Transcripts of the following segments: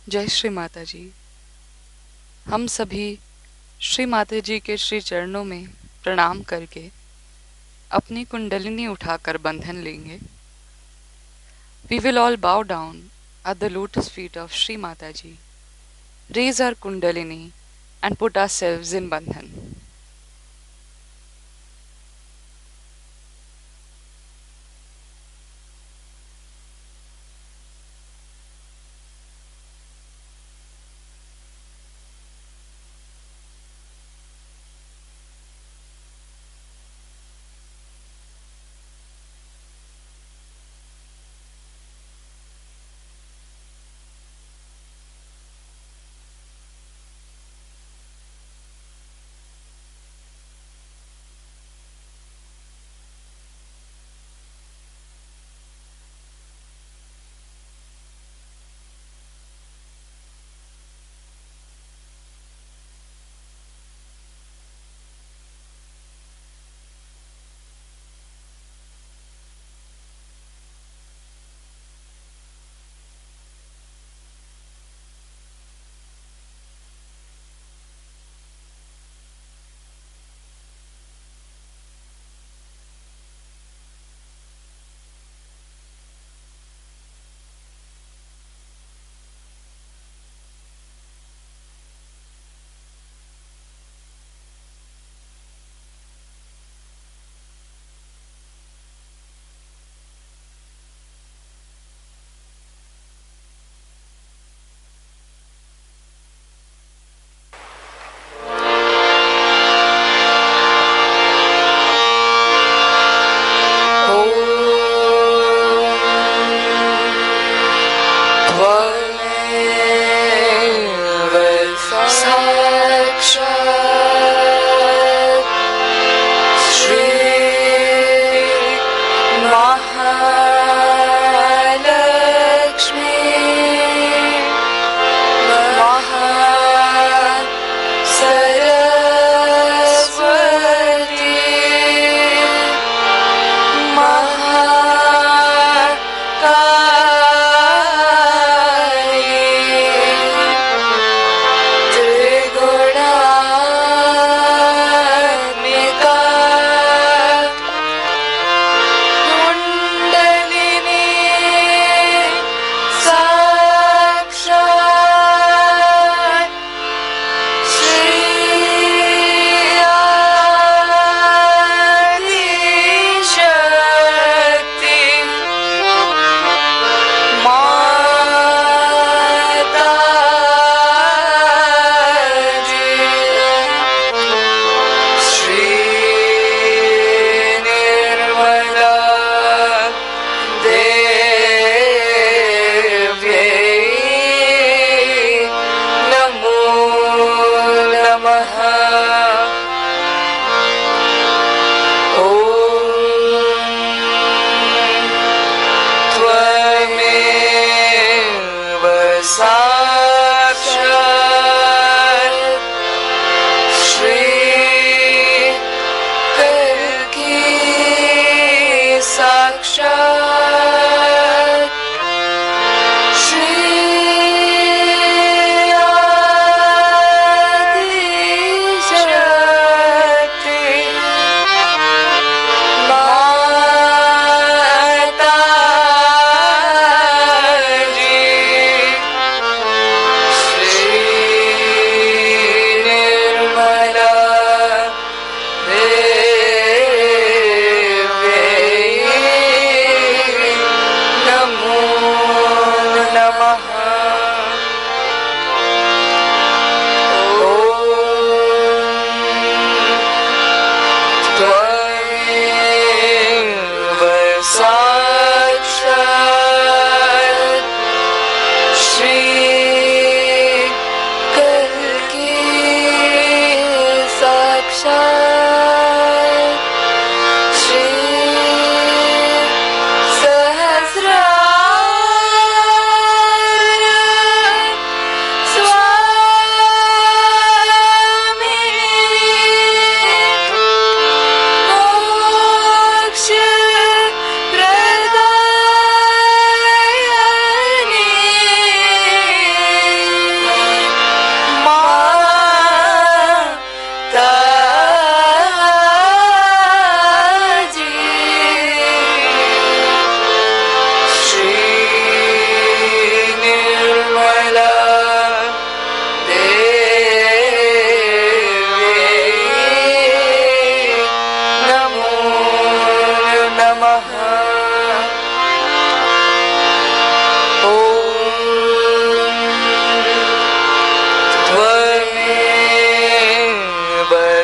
जय श्री माता जी। हम सभी श्री माता जी के श्री चरणों में प्रणाम करके अपनी कुंडलिनी उठाकर बंधन लेंगे। We will all bow down at the lotus feet of Shri Mataji, raise our kundalini and put ourselves in bandhan.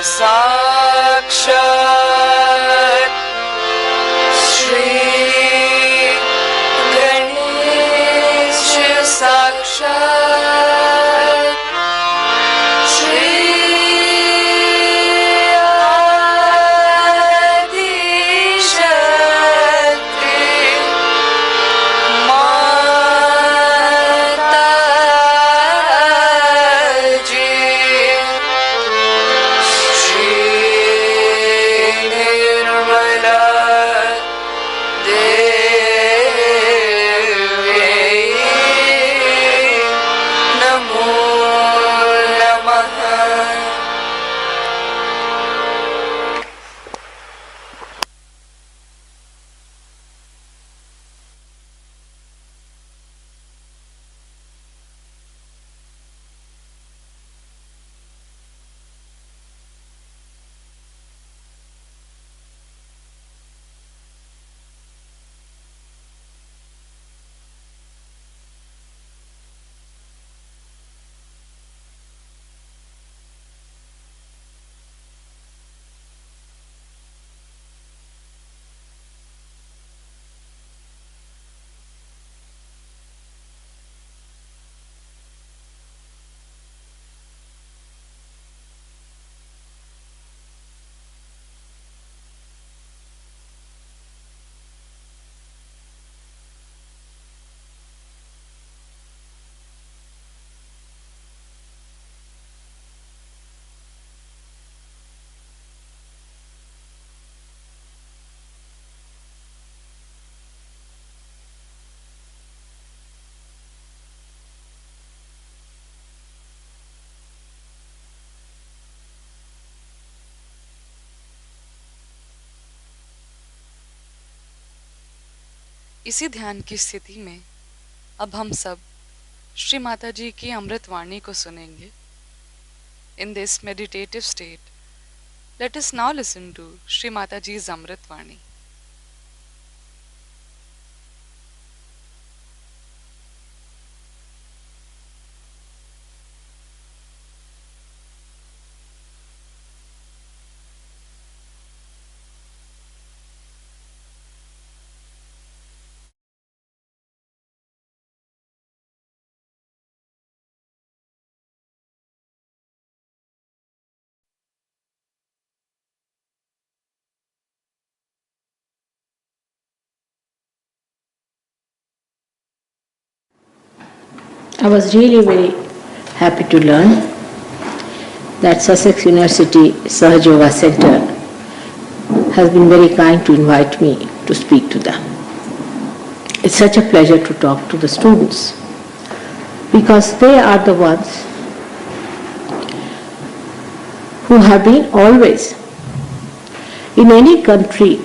साक्षात् श्री गणेश साक्षात् श्री आदिशक्ति माताजी श्री निर्मला नमो नमः। इसी ध्यान की स्थिति में अब हम सब श्री माता जी की अमृत वाणी को सुनेंगे। In this meditative state, let us now listen to Shri Mata ji's Amrit Vani. I was really very happy to learn that Sussex University Sahaj Yoga Center has been very kind to invite me to speak to them. It's such a pleasure to talk to the students because they are the ones who have been always in any country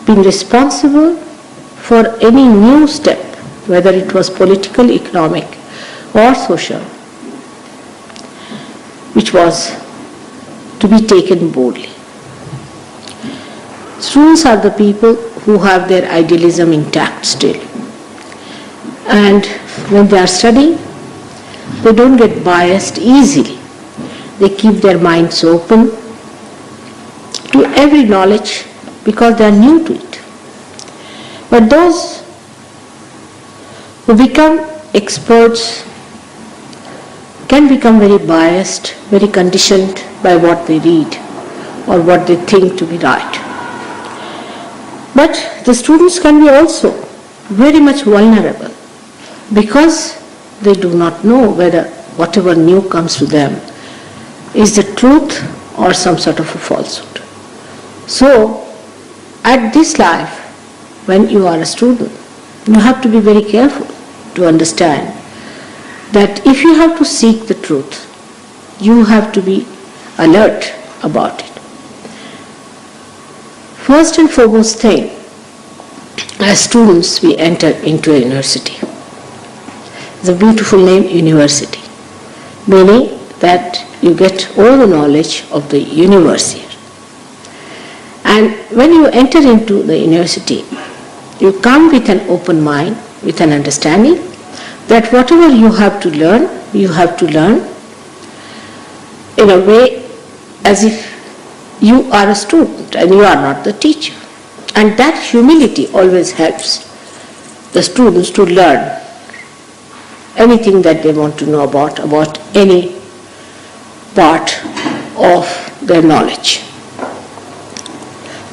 been responsible for any new step, whether it was political, economic or social, which was to be taken boldly. Students are the people who have their idealism intact still. And when they are studying, they don't get biased easily. They keep their minds open to every knowledge because they are new to it. But those who become experts can become very biased, very conditioned by what they read or what they think to be right. But the students can be also very much vulnerable because they do not know whether whatever new comes to them is the truth or some sort of a falsehood. So, at this life, when you are a student, you have to be very careful to understand that if you have to seek the truth, you have to be alert about it. First and foremost thing, as students we enter into a university. It's a beautiful name, university, meaning that you get all the knowledge of the universe here. And when you enter into the university, you come with an open mind, with an understanding that whatever you have to learn in a way as if you are a student and you are not the teacher. And that humility always helps the students to learn anything that they want to know about any part of their knowledge.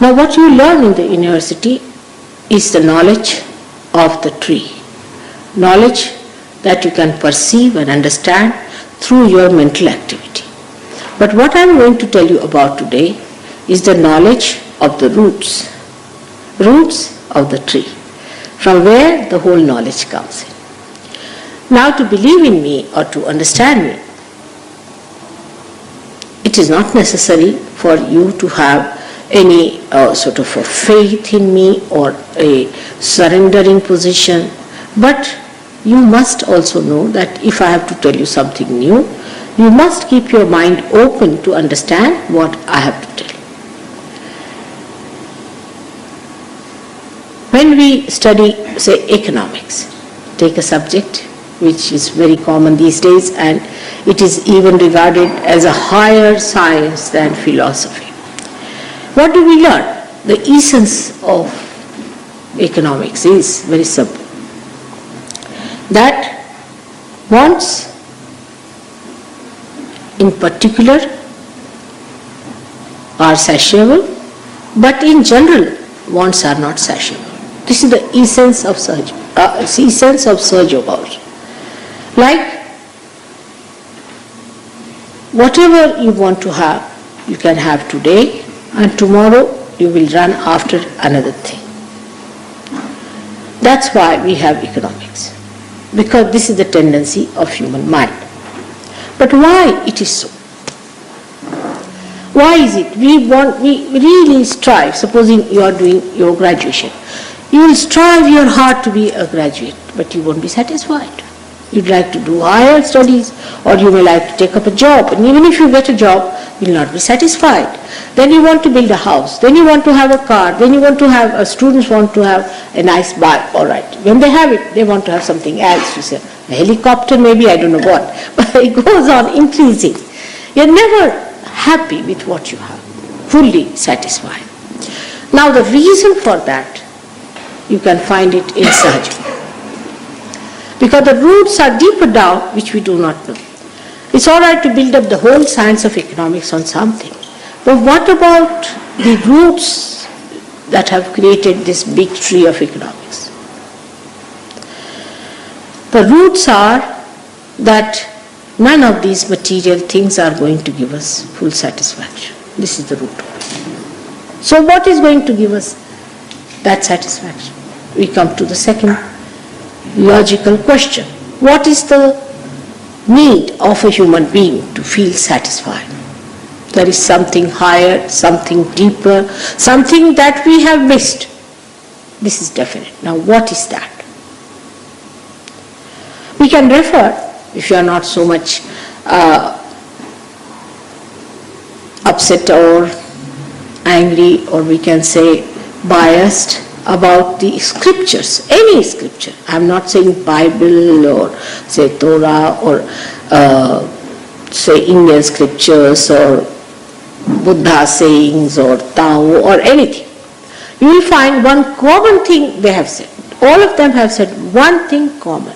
Now what you learn in the university is the knowledge of the tree, knowledge that you can perceive and understand through your mental activity. But what I am going to tell you about today is the knowledge of the roots of the tree, from where the whole knowledge comes in. Now to believe in me or to understand me, it is not necessary for you to have any sort of a faith in me or a surrendering position, but you must also know that if I have to tell you something new, you must keep your mind open to understand what I have to tell you. When we study, say, economics, take a subject which is very common these days and it is even regarded as a higher science than philosophy. What do we learn? The essence of economics is very simple. That wants in particular are satiable, but in general wants are not satiable. This is the essence of surge about. Like whatever you want to have, you can have today, and tomorrow you will run after another thing. That's why we have economics, because this is the tendency of human mind. But why it is so? Why is it? We really strive, supposing you are doing your graduation, you will strive your heart to be a graduate, but you won't be satisfied. You'd like to do higher studies, or you may like to take up a job, and even if you get a job, you will not be satisfied. Then you want to build a house, then you want to have a car, then you want to have, students want to have a nice bike, all right. When they have it, they want to have something else, you say, a helicopter maybe, I don't know what, but it goes on increasing. You're never happy with what you have, fully satisfied. Now the reason for that, you can find it in Sahaja. Because the roots are deeper down, which we do not know. It's all right to build up the whole science of economics on something. But what about the roots that have created this big tree of economics? The roots are that none of these material things are going to give us full satisfaction. This is the root of it. So what is going to give us that satisfaction? We come to the second logical question. What is the need of a human being to feel satisfied? There is something higher, something deeper, something that we have missed. This is definite. Now what is that? We can refer, if you are not so much upset or angry, or we can say biased about the scriptures, any scripture. I am not saying Bible or say Torah or say Indian scriptures or Buddha sayings or Tao or anything. You will find one common thing they have said. All of them have said one thing common,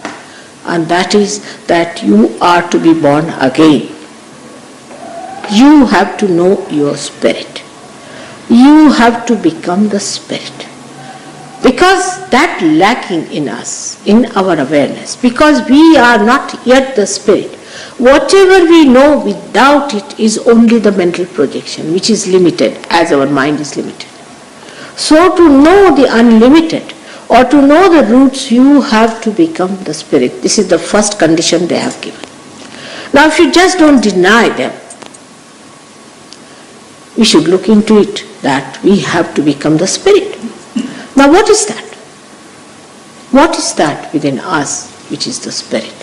and that is that you are to be born again. You have to know your spirit. You have to become the spirit. Because that lacking in us, in our awareness, because we are not yet the spirit, whatever we know without it is only the mental projection, which is limited as our mind is limited. So to know the unlimited, or to know the roots, you have to become the spirit. This is the first condition they have given. Now if you just don't deny them, we should look into it that we have to become the spirit. Now what is that? What is that within us which is the spirit?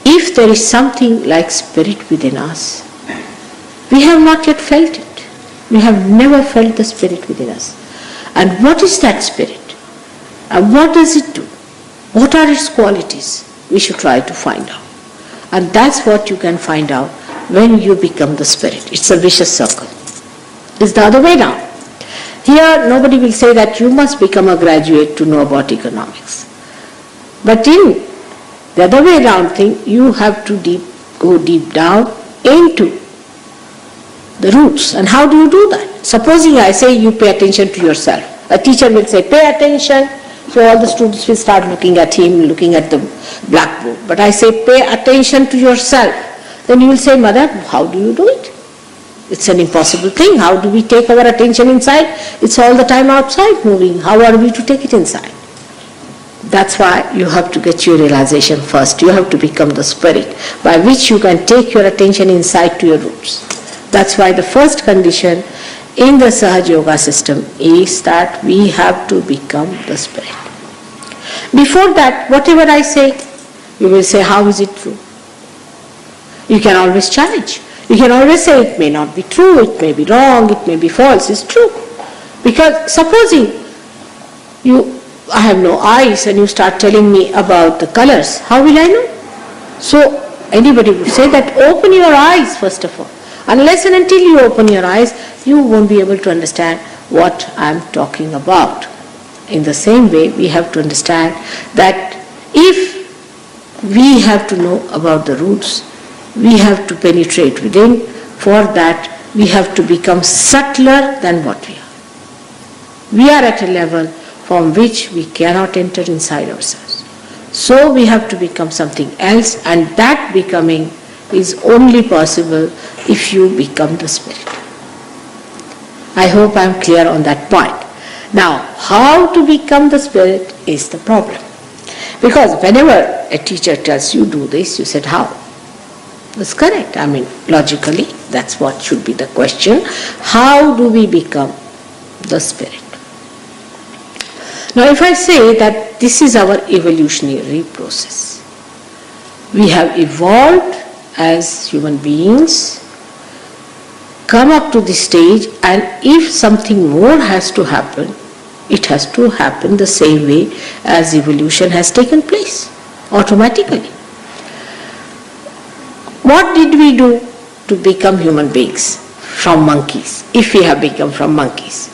If there is something like spirit within us, we have not yet felt it. We have never felt the spirit within us. And what is that spirit? And what does it do? What are its qualities? We should try to find out. And that's what you can find out when you become the spirit. It's a vicious circle. It's the other way round. Here, nobody will say that you must become a graduate to know about economics. But in the other way around thing, you have to go deep down into the roots. And how do you do that? Supposing I say you pay attention to yourself. A teacher will say, pay attention. So all the students will start looking at him, looking at the blackboard. But I say, pay attention to yourself. Then you will say, Mother, how do you do it? It's an impossible thing. How do we take our attention inside? It's all the time outside moving. How are we to take it inside? That's why you have to get your realization first. You have to become the spirit by which you can take your attention inside to your roots. That's why the first condition in the Sahaj Yoga system is that we have to become the spirit. Before that, whatever I say, you will say, how is it true? You can always challenge. You can always say it may not be true, it may be wrong, it may be false. It's true. Because supposing I have no eyes and you start telling me about the colors, how will I know? So anybody would say that open your eyes first of all. Unless and until you open your eyes, you won't be able to understand what I'm talking about. In the same way, we have to understand that if we have to know about the roots, we have to penetrate within. For that, we have to become subtler than what we are. We are at a level from which we cannot enter inside ourselves. So we have to become something else, and that becoming is only possible if you become the spirit. I hope I am clear on that point. Now, how to become the spirit is the problem. Because whenever a teacher tells you do this, you said how? That's correct. I mean, logically, that's what should be the question. How do we become the spirit? Now, if I say that this is our evolutionary process, we have evolved as human beings, come up to this stage, and if something more has to happen, it has to happen the same way as evolution has taken place, automatically. What did we do to become human beings from monkeys, if we have become from monkeys?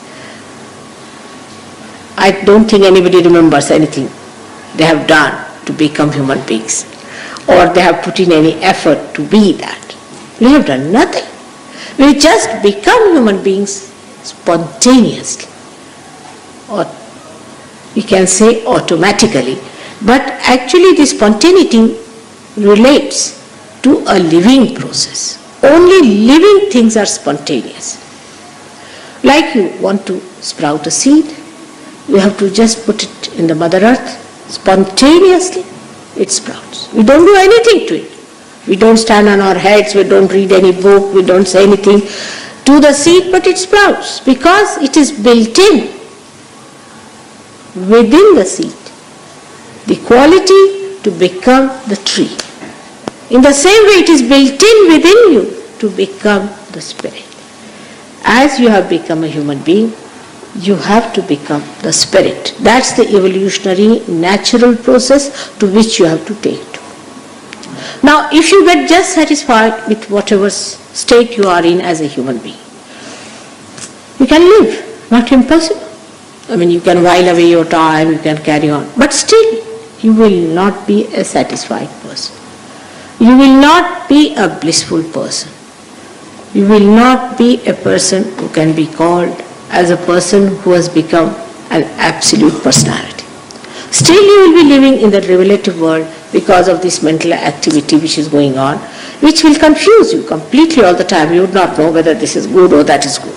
I don't think anybody remembers anything they have done to become human beings, or they have put in any effort to be that. We have done nothing. We just become human beings spontaneously, or we can say automatically. But actually this spontaneity relates to a living process. Only living things are spontaneous. Like you want to sprout a seed, you have to just put it in the Mother Earth. Spontaneously it sprouts. We don't do anything to it. We don't stand on our heads, we don't read any book, we don't say anything to the seed, but it sprouts because it is built in within the seed, the quality to become the tree. In the same way, it is built in within you to become the spirit. As you have become a human being, you have to become the spirit. That's the evolutionary natural process to which you have to take to. Now, if you get just satisfied with whatever state you are in as a human being, you can live, not impossible. I mean, you can while away your time, you can carry on, but still, you will not be a satisfied person. You will not be a blissful person. You will not be a person who can be called as a person who has become an absolute personality. Still you will be living in the relative world because of this mental activity which is going on, which will confuse you completely all the time. You would not know whether this is good or that is good.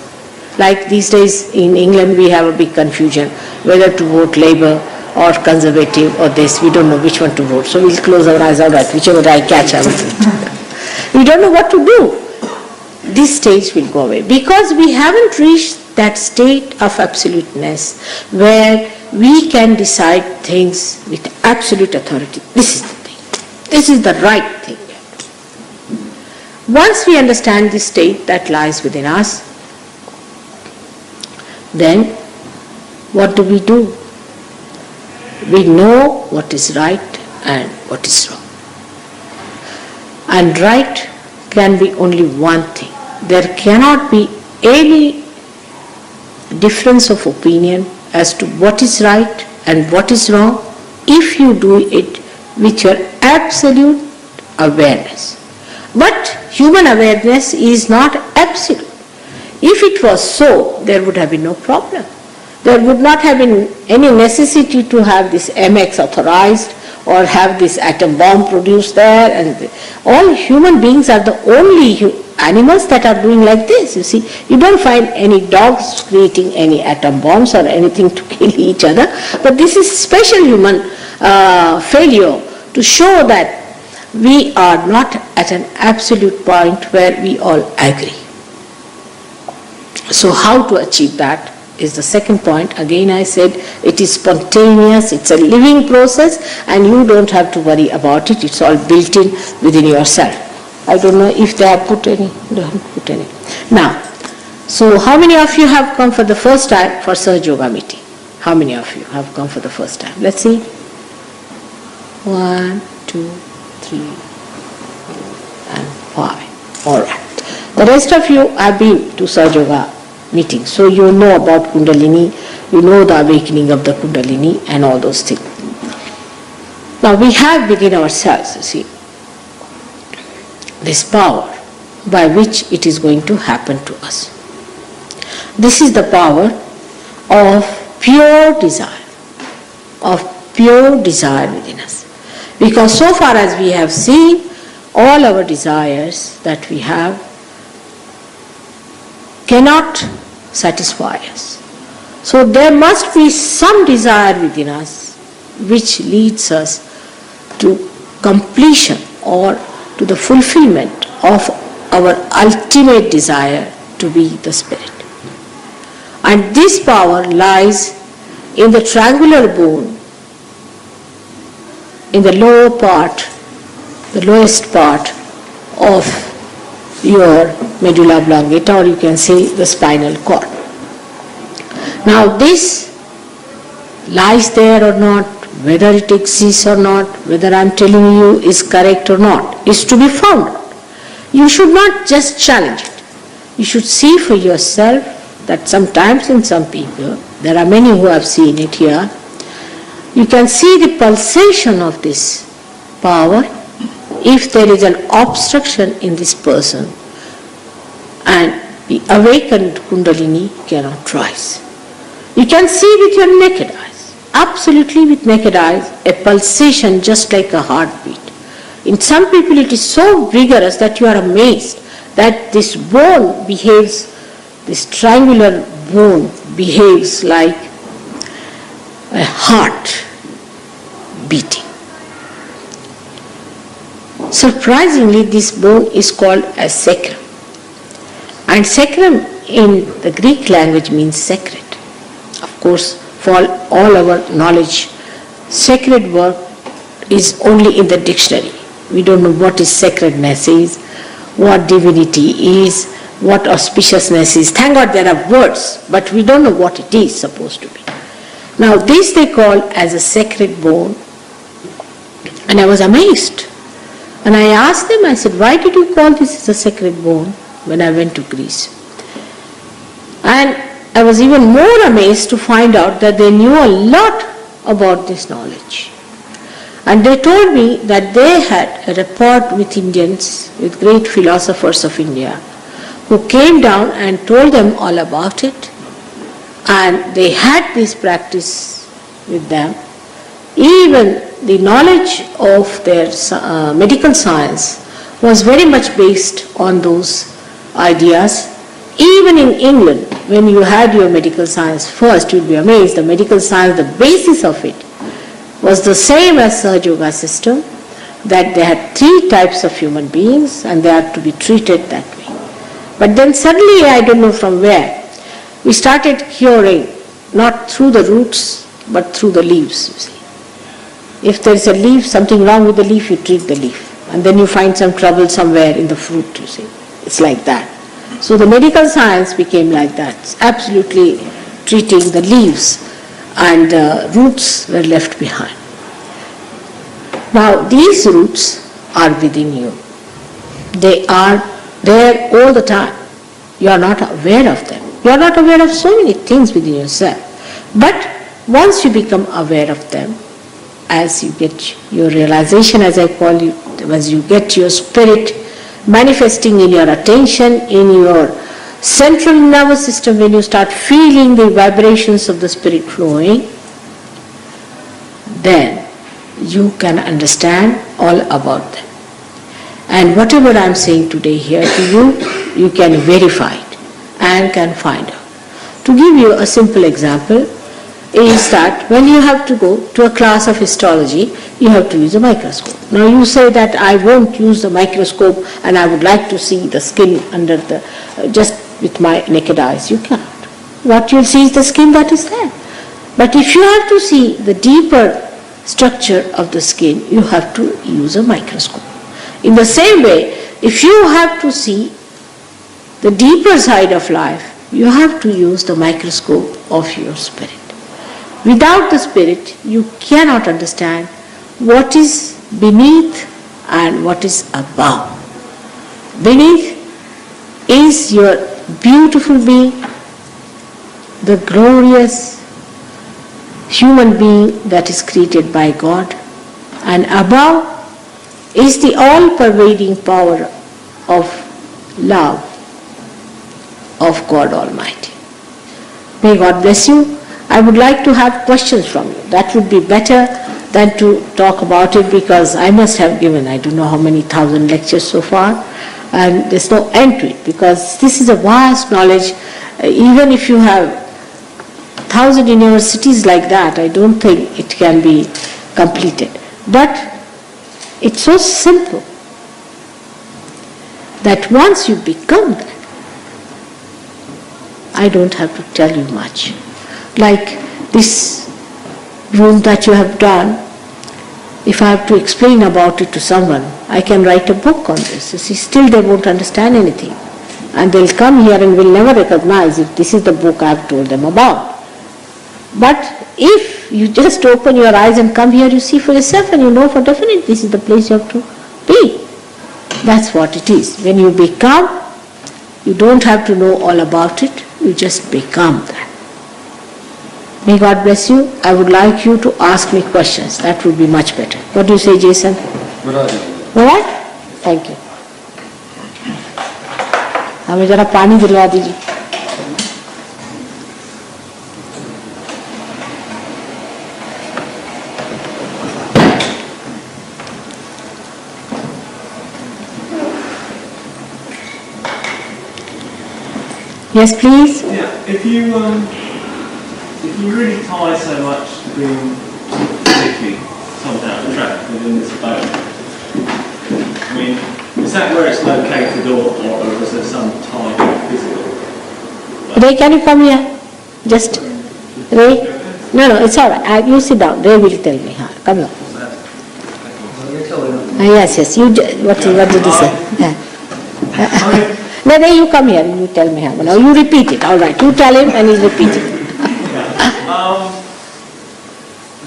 Like these days in England we have a big confusion whether to vote Labour or Conservative or this. We don't know which one to vote. So we'll close our eyes, all right, whichever I catch I will vote. We don't know what to do. This stage will go away because we haven't reached that state of absoluteness where we can decide things with absolute authority. This is the thing. This is the right thing. Once we understand this state that lies within us, then what do? We know what is right and what is wrong. And right can be only one thing. There cannot be any difference of opinion as to what is right and what is wrong if you do it with your absolute awareness. But human awareness is not absolute. If it was so, there would have been no problem. There would not have been any necessity to have this MX authorized or have this atom bomb produced there. And all human beings are the only animals that are doing like this. You see, you don't find any dogs creating any atom bombs or anything to kill each other. But this is special human failure to show that we are not at an absolute point where we all agree. So how to achieve that is the second point. Again I said it is spontaneous, it's a living process, and you don't have to worry about it. It's all built in within yourself. I don't know if they have put any. They haven't put any. Now, so how many of you have come for the first time for Sahaj Yoga meeting? How many of you have come for the first time? Let's see. 1, 2, 3, 4, and 5. All right. The rest of you have been to Sahaj Yoga meeting, so you know about Kundalini, you know the awakening of the Kundalini and all those things. Now we have within ourselves, you see, this power by which it is going to happen to us. This is the power of pure desire within us. Because so far as we have seen, all our desires that we have cannot satisfy us. So there must be some desire within us which leads us to completion or to the fulfillment of our ultimate desire to be the spirit. And this power lies in the triangular bone, in the lower part, the lowest part of your medulla oblongata, or you can say the spinal cord. Now this lies there or not, whether it exists or not, whether I am telling you is correct or not, is to be found out. You should not just challenge it. You should see for yourself that sometimes in some people, there are many who have seen it here, you can see the pulsation of this power if there is an obstruction in this person, and the awakened Kundalini cannot rise. You can see with your naked eyes, absolutely with naked eyes, a pulsation just like a heartbeat. In some people it is so vigorous that you are amazed that this bone behaves, this triangular bone behaves like a heart beating. Surprisingly, this bone is called a sacrum. And sacrum in the Greek language means sacred. Of course, for all our knowledge, sacred word is only in the dictionary. We don't know what is sacredness is, what divinity is, what auspiciousness is. Thank God there are words, but we don't know what it is supposed to be. Now this they call as a sacred bone, and I was amazed. And I asked them, I said, why did you call this as a sacred bone when I went to Greece? And I was even more amazed to find out that they knew a lot about this knowledge. And they told me that they had a rapport with Indians, with great philosophers of India, who came down and told them all about it. And they had this practice with them. Even the knowledge of their medical science was very much based on those ideas. Even in England, when you had your medical science first, you'd be amazed. The medical science, the basis of it, was the same as Sahaj Yoga system, that they had 3 types of human beings and they had to be treated that way. But then suddenly, I don't know from where, we started curing, not through the roots, but through the leaves, you see. If there is a leaf, something wrong with the leaf, you treat the leaf. And then you find some trouble somewhere in the fruit, you see. It's like that. So the medical science became like that, absolutely treating the leaves, and the roots were left behind. Now these roots are within you. They are there all the time. You are not aware of them. You are not aware of so many things within yourself. But once you become aware of them, as you get your realization, as I call you, as you get your spirit manifesting in your attention, in your central nervous system, when you start feeling the vibrations of the spirit flowing, then you can understand all about them. And whatever I am saying today here to you, you can verify it and can find out. To give you a simple example is that when you have to go to a class of histology, you have to use a microscope. Now you say that I won't use the microscope and I would like to see the skin under the, just with my naked eyes. You cannot. What you'll see is the skin that is there. But if you have to see the deeper structure of the skin, you have to use a microscope. In the same way, if you have to see the deeper side of life, you have to use the microscope of your spirit. Without the spirit, you cannot understand what is beneath and what is above. Beneath is your beautiful being, the glorious human being that is created by God, and above is the all-pervading power of love of God Almighty. May God bless you. I would like to have questions from you. That would be better than to talk about it, because I must have given, I don't know how many thousand lectures so far, and there's no end to it, because this is a vast knowledge. Even if you have 1,000 universities like that, I don't think it can be completed. But it's so simple that once you become that, I don't have to tell you much. Like this room that you have done, if I have to explain about it to someone, I can write a book on this. You see, still they won't understand anything. And they'll come here and will never recognize if this is the book I have told them about. But if you just open your eyes and come here, you see for yourself and you know for definite this is the place you have to be. That's what it is. When you become, you don't have to know all about it, you just become that. May God bless you. I would like you to ask me questions. That would be much better. What do you say, Jason? All right? Thank you. हमें जरा पानी दिलवा दीजिए. Yes, please. Yeah, if you really tie so much to being physically somehow trapped within this bone, I mean, is that where it's located, or is there some tie physical? Ray, can you come here? Just, Ray? No, it's all right. You sit down. Ray will tell me. Come here. Yes. What did you say? Yeah. No, then you come here and you tell me how. Now you repeat it. All right. You tell him and he'll repeat it.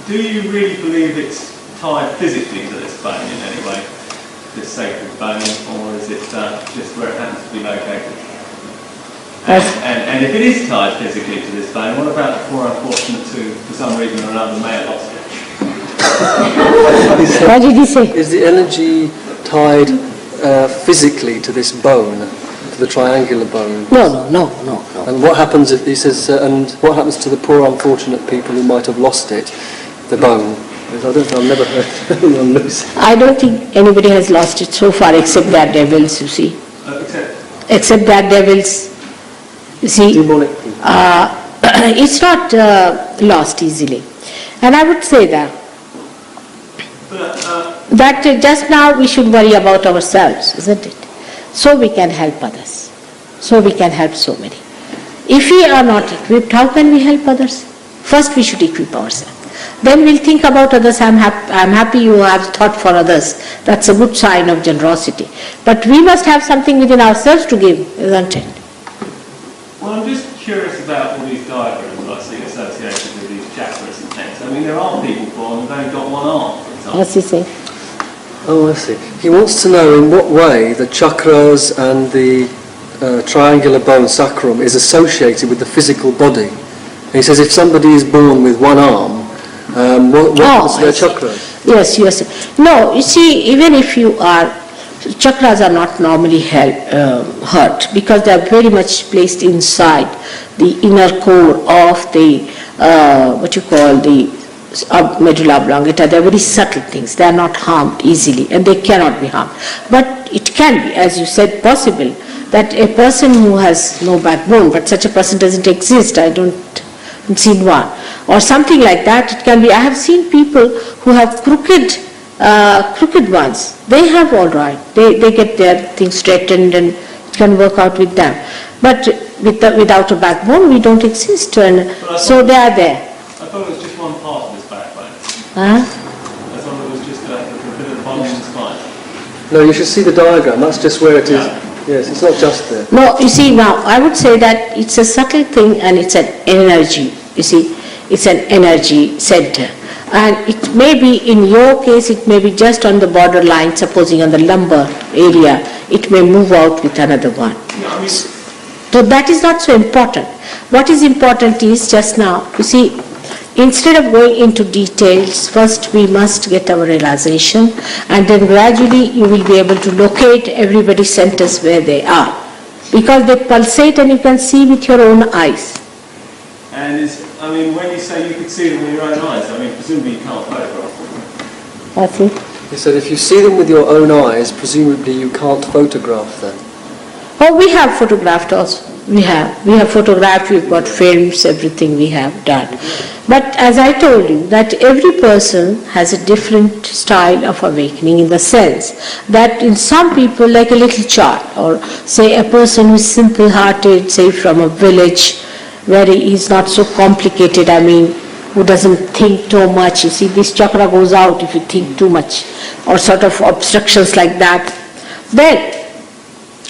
Do you really believe it's tied physically to this bone in any way, this sacred bone, or is it just where it happens to be located? And if it is tied physically to this bone, what about the poor unfortunate who, for some reason or another, may have lost it? What did he say? Is the energy tied physically to this bone, to the triangular bone? No. And what happens if he says? And what happens to the poor unfortunate people who might have lost it, the bone? Because I've never heard anyone lose it. I don't think anybody has lost it so far, except that devils. You see, except that devils. You see, Demonic people. It's not lost easily, and I would say that. That just now we should worry about ourselves, isn't it? So we can help others. So we can help so many. If we are not equipped, how can we help others? First we should equip ourselves. Then we'll think about others. I'm happy you have thought for others. That's a good sign of generosity. But we must have something within ourselves to give, isn't it? Well, I'm just curious about all these diagrams that I see associated with these chakras and things. I mean, there are people born who've only got one arm, for example. What's he saying? Oh, I see. He wants to know in what way the chakras and the triangular bone sacrum is associated with the physical body. And he says if somebody is born with one arm, what happens to their chakras? Yes, yes. No, you see, even if you are, chakras are not normally hurt because they are very much placed inside the inner core of the, what you call the medulla oblongata. They are very subtle things. They are not harmed easily and they cannot be harmed. But it can be, as you said, possible that a person who has no backbone, but such a person doesn't exist, I don't see one, or something like that, it can be. I have seen people who have crooked ones. They have all right. They get their things straightened and it can work out with them. But without a backbone, we don't exist. And so they are there. I thought it was just one part of his backbone. Huh? I thought it was just a bit of the bottom of the spine. No, you should see the diagram. That's just where it is. Yes, it's not just there. No, you see now, I would say that it's a subtle thing and it's an energy. You see, it's an energy center. And it may be, in your case, it may be just on the borderline, supposing on the lumbar area, it may move out with another one. Yeah, I mean, so that is not so important. What is important is just now, you see, instead of going into details, first we must get our realization and then gradually you will be able to locate everybody's centers where they are. Because they pulsate and you can see with your own eyes. and I mean, when you say you could see them with your own eyes, I mean, presumably you can't photograph them. That's it. He said if you see them with your own eyes, presumably you can't photograph them. Oh, we have photographed also. We have photographed, we've got films, everything we have done. But as I told you, that every person has a different style of awakening in the sense that in some people, like a little child, or say a person who is simple-hearted, say from a village where he is not so complicated, I mean, who doesn't think too much. You see, this chakra goes out if you think too much, or sort of obstructions like that. Then,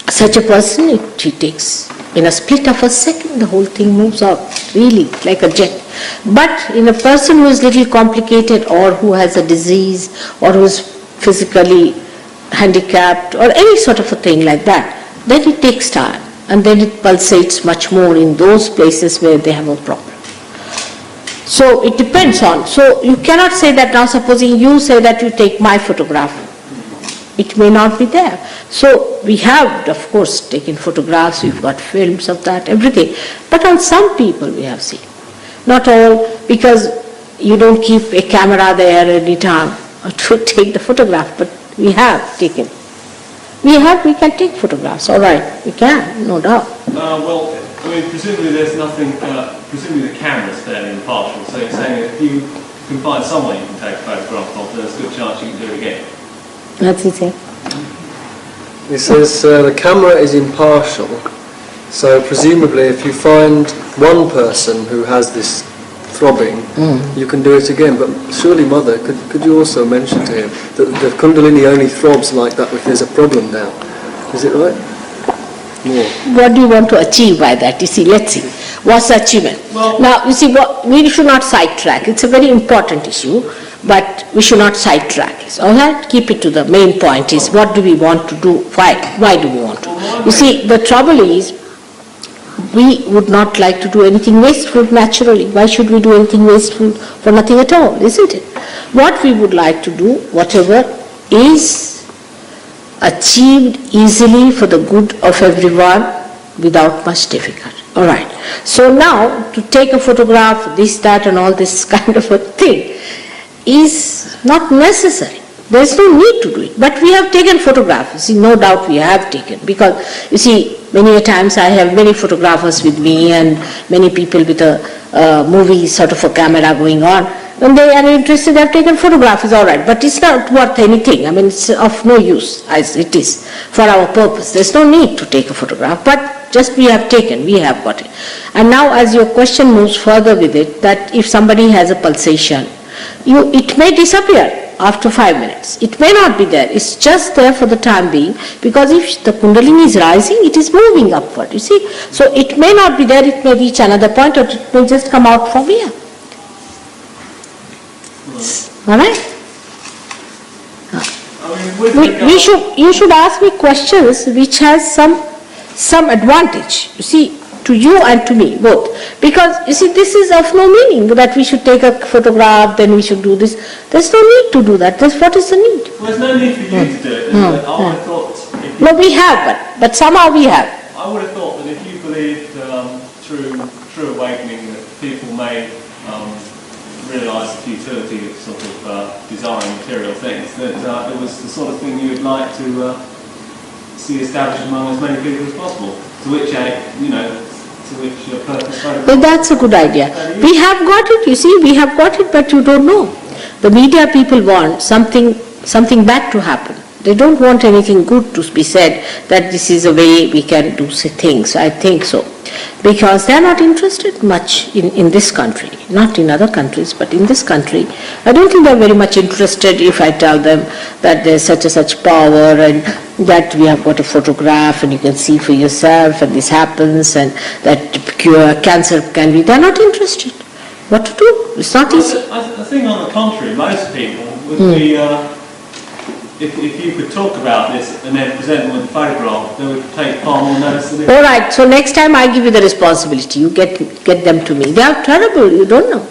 such a person, he takes, in a split of a second, the whole thing moves out, really, like a jet. But in a person who is little complicated or who has a disease or who is physically handicapped or any sort of a thing like that, then it takes time and then it pulsates much more in those places where they have a problem. So it depends on, so you cannot say that now supposing you say that you take my photograph, it may not be there. So we have, of course, taken photographs, we've got films of that, everything. But on some people we have seen. Not all, because you don't keep a camera there any time to take the photograph, but we have taken. We can take photographs, all right, we can, no doubt. Well, I mean, presumably there's nothing, presumably the camera's fairly impartial, so you're saying if you can find someone you can take a photograph of, there's a good chance you can do it again. That's it, He says the camera is impartial, so presumably if you find one person who has this throbbing, you can do it again. But surely, Mother, could you also mention to him that the Kundalini only throbs like that if there's a problem now? Is it right? More. What do you want to achieve by that? You see, let's see. What's the achievement? Well, now, you see, we should not sidetrack. It's a very important issue, but we should not sidetrack it. All right? Keep it to the main point is what do we want to do? Why do we want to? You see, the trouble is we would not like to do anything wasteful naturally. Why should we do anything wasteful for nothing at all, isn't it? What we would like to do, whatever is achieved easily for the good of everyone without much difficulty. All right. So now to take a photograph, this, that and all this kind of a thing is not necessary. There is no need to do it. But we have taken photographs. See, no doubt we have taken. Because, you see, many a times I have many photographers with me and many people with a movie sort of a camera going on. When they are interested, they have taken photographs, all right. But it's not worth anything. I mean, it's of no use as it is for our purpose. There's no need to take a photograph. But just we have taken, we have got it. And now as your question moves further with it, that if somebody has a pulsation, it may disappear after 5 minutes. It may not be there. It's just there for the time being, because if the Kundalini is rising, it is moving upward, you see. So it may not be there, it may reach another point, or it may just come out from here. All right? with You should ask me questions which has some advantage, you see, to you and to me, both. Because, you see, this is of no meaning that we should take a photograph, then we should do this. There's no need to do that. What is the need? Well, there's no need for you to do it. I would have thought... No, we have, but somehow we have. I would have thought that if you believed through awakening that people may realise the futility of sort of desiring material things, that it was the sort of thing you would like to see established among as many people as possible, to which your purpose... But that's a good idea. We have got it, you see, we have got it, but you don't know. The media people want something bad to happen. They don't want anything good to be said, that this is a way we can do things. I think so. Because they are not interested much in this country, not in other countries, but in this country. I don't think they are very much interested if I tell them that there is such and such power and that we have got a photograph and you can see for yourself and this happens and that cure cancer can be. They are not interested. What to do? It's not easy. I think on the contrary, most people would be... If you could talk about this and then present them with a photograph, they would take far more notice than it. All right, so next time I give you the responsibility. You get them to me. They are terrible, you don't know.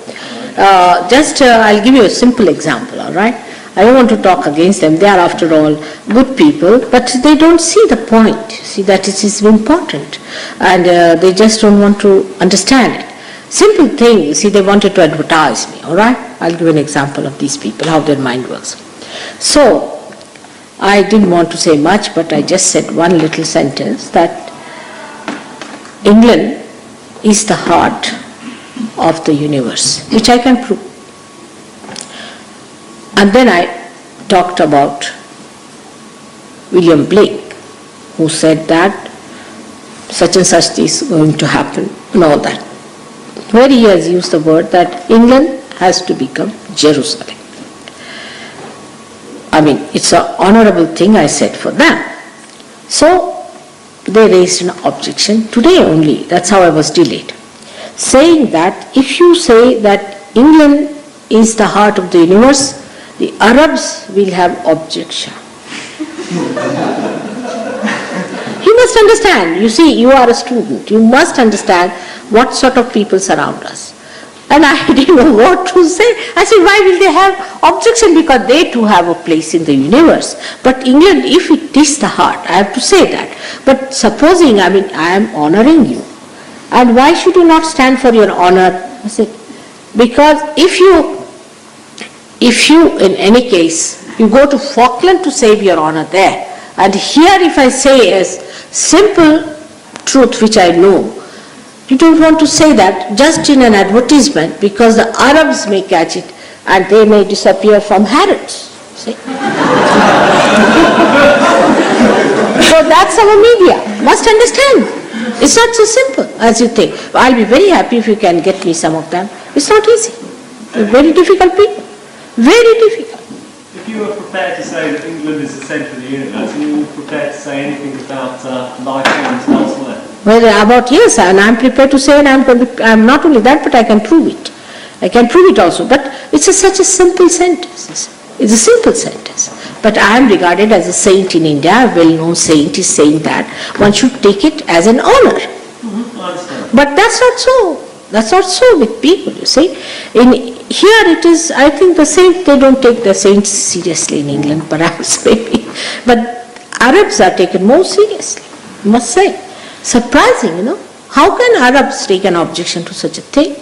I'll give you a simple example, all right? I don't want to talk against them. They are, after all, good people, but they don't see the point, see that it is important. And they just don't want to understand it. Simple thing, you see, they wanted to advertise me, all right? I'll give an example of these people, how their mind works. So, I didn't want to say much, but I just said one little sentence that England is the heart of the universe, which I can prove. And then I talked about William Blake, who said that such and such is going to happen and all that. Where he has used the word that England has to become Jerusalem. I mean, it's an honorable thing I said for them. So they raised an objection today only. That's how I was delayed. Saying that if you say that England is the heart of the universe, the Arabs will have objection. You must understand. You see, you are a student. You must understand what sort of people surround us. And I didn't know what to say. I said, why will they have objection? Because they too have a place in the universe. But England, if it is the heart, I have to say that. But supposing, I am honoring you. And why should you not stand for your honor? I said, because if you, in any case, you go to Falkland to save your honor there. And here if I say a simple truth which I know, you don't want to say that just in an advertisement because the Arabs may catch it and they may disappear from Harrods. See? So that's our media. Must understand. It's not so simple as you think. I'll be very happy if you can get me some of them. It's not easy. They're very difficult people. Very difficult. If you were prepared to say that England is the centre of the universe, are you prepared to say anything about life forms elsewhere? Well, about yes, and I'm prepared to say, and I'm not only that, but I can prove it. I can prove it also. But it's such a simple sentence. It's a simple sentence. But I am regarded as a saint in India. A well-known saint is saying that one should take it as an honor. I understand. But that's not so. That's not so with people, you see. Here it is, I think the saints, they don't take the saints seriously in England, perhaps, maybe. But Arabs are taken more seriously, I must say. Surprising, you know. How can Arabs take an objection to such a thing?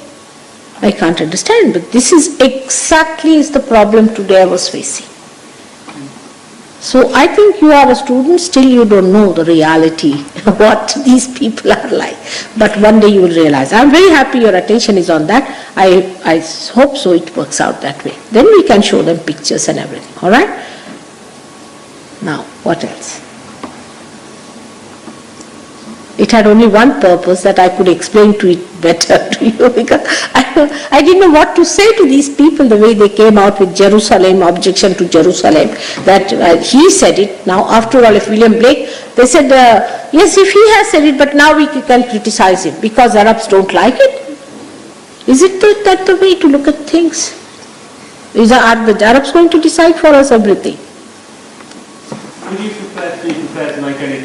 I can't understand, but this is exactly the problem today I was facing. So I think you are a student, still you don't know the reality, what these people are like. But one day you will realize. I'm very happy your attention is on that. I hope so it works out that way. Then we can show them pictures and everything, all right? Now, what else? It had only one purpose, that I could explain to it better to you, because I didn't know what to say to these people the way they came out with Jerusalem, objection to Jerusalem, that he said it. Now, after all, if William Blake, they said, yes, if he has said it, but now we can criticize him because Arabs don't like it. Is it that the way to look at things? Are the Arabs going to decide for us everything?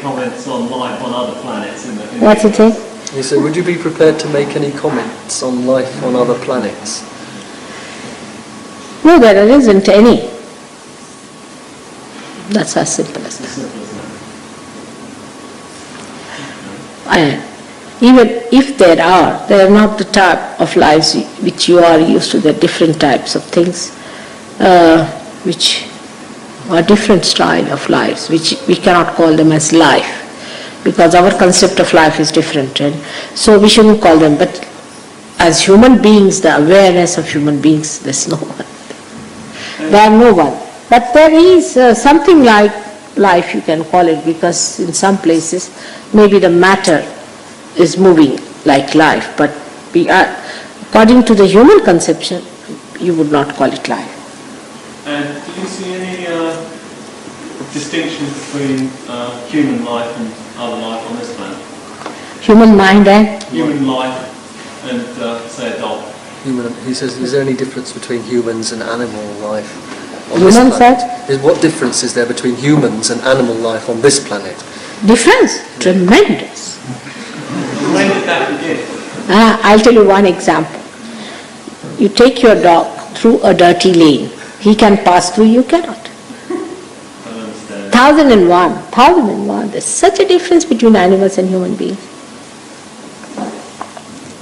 comments on life on other planets in the What's it say? He said, would you be prepared to make any comments on life on other planets? No, there isn't any. That's as simple as that. Simple as that. And even if there are, they are not the type of lives which you are used to. There are different types of things, which are different style of lives, which we cannot call them as life, because our concept of life is different, and so we shouldn't call them. But as human beings, the awareness of human beings, there's no one. There are no one. But there is something like life, you can call it, because in some places maybe the matter is moving like life, but we are, according to the human conception, you would not call it life. And do you see any distinction between human life and other life on this planet? Human mind and Human life and, say, a dog. He says, is there any difference between humans and animal life on Human this planet? said? What difference is there between humans and animal life on this planet? Difference, tremendous. When did that begin? I'll tell you one example. You take your dog through a dirty lane. He can pass through, you cannot. I don't understand. 1001. There's such a difference between animals and human beings.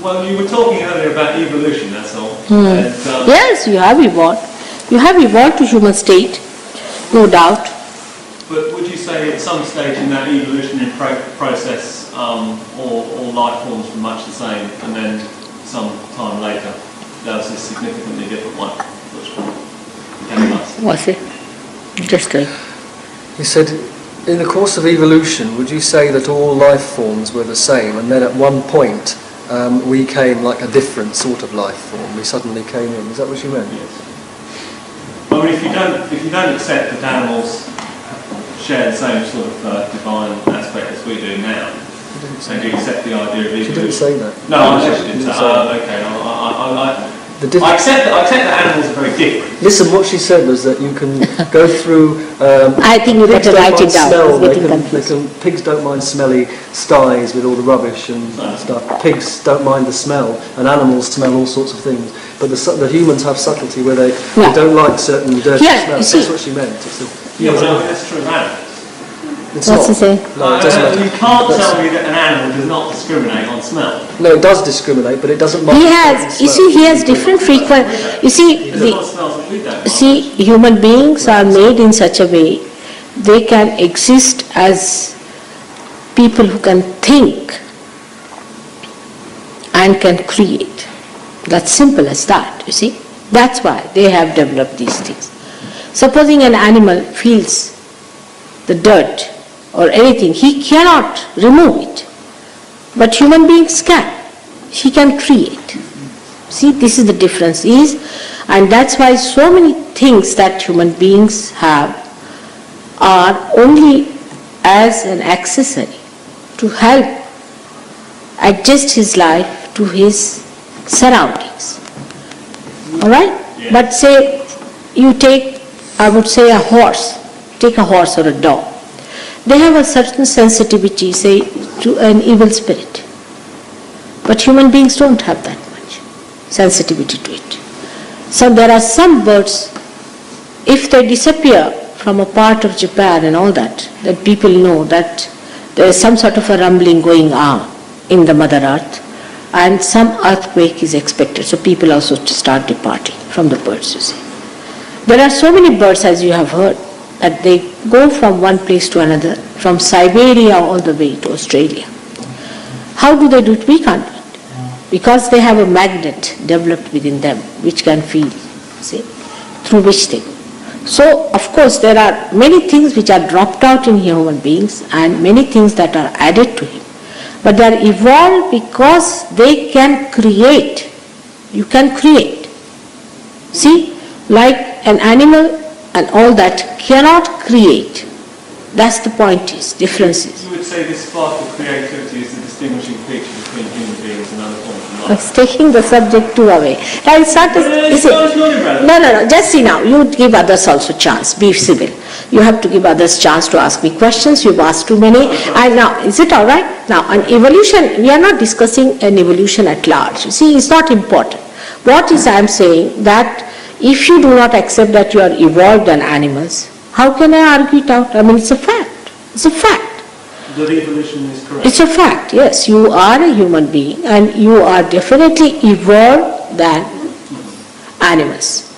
Well, you were talking earlier about evolution, that's all. And, Yes, you have evolved. You have evolved to human state, no doubt. But would you say at some stage in that evolutionary process, all life forms were much the same, and then some time later, there was a significantly different one, which became us? What's it? Just like. He said, in the course of evolution, would you say that all life forms were the same, and then at one point we came like a different sort of life form? We suddenly came in. Is that what you meant? Yes. I mean, if you don't accept that animals share the same sort of divine aspect as we do now, and you accept the idea of evolution. She didn't say that. No, I actually didn't say that. Okay, I accept that animals are very different. Listen, what she said was that you can go through. I think you better write it down. Smell. It's getting confusing. Pigs don't mind smelly sties with all the rubbish and stuff. Pigs don't mind the smell, and animals smell all sorts of things. But the humans have subtlety where they don't like certain dirty smells. That's what she meant. That's true of animals. It's What's not. he saying? No, it doesn't matter. You can't tell me that an animal does not discriminate on smell. No, it does discriminate, but it doesn't mind. He has, you see, he has different frequency. You see, human beings are made in such a way they can exist as people who can think and can create. That's simple as that, you see. That's why they have developed these things. Supposing an animal feels the dirt or anything, he cannot remove it. But human beings can. He can create. See, this is the difference and that's why so many things that human beings have are only as an accessory to help adjust his life to his surroundings. Alright? Yeah. But say you take, I would say take a horse or a dog. They have a certain sensitivity, say, to an evil spirit. But human beings don't have that much sensitivity to it. So there are some birds, if they disappear from a part of Japan and all that people know that there is some sort of a rumbling going on in the Mother Earth and some earthquake is expected. So people also start departing from the birds, you see. There are so many birds, as you have heard, that they go from one place to another, from Siberia all the way to Australia. How do they do it? We can't do it. Because they have a magnet developed within them which can feel, see, through which they go. So, of course, there are many things which are dropped out in human beings and many things that are added to him. But they are evolved because they can create. You can create. See, like an animal and all that cannot create. That's the point is, differences. You would say this spark of creativity is the distinguishing feature between human beings and other forms of life. It's taking the subject too away. Now it's not, no, just see now, you give others also chance, be civil. You have to give others chance to ask me questions, you've asked too many. And now, is it all right? Now, on evolution, we are not discussing an evolution at large. You see, it's not important. What is I am saying that if you do not accept that you are evolved than animals, how can I argue it out? I mean, it's a fact. It's a fact. That evolution is correct. It's a fact, yes. You are a human being and you are definitely evolved than animals.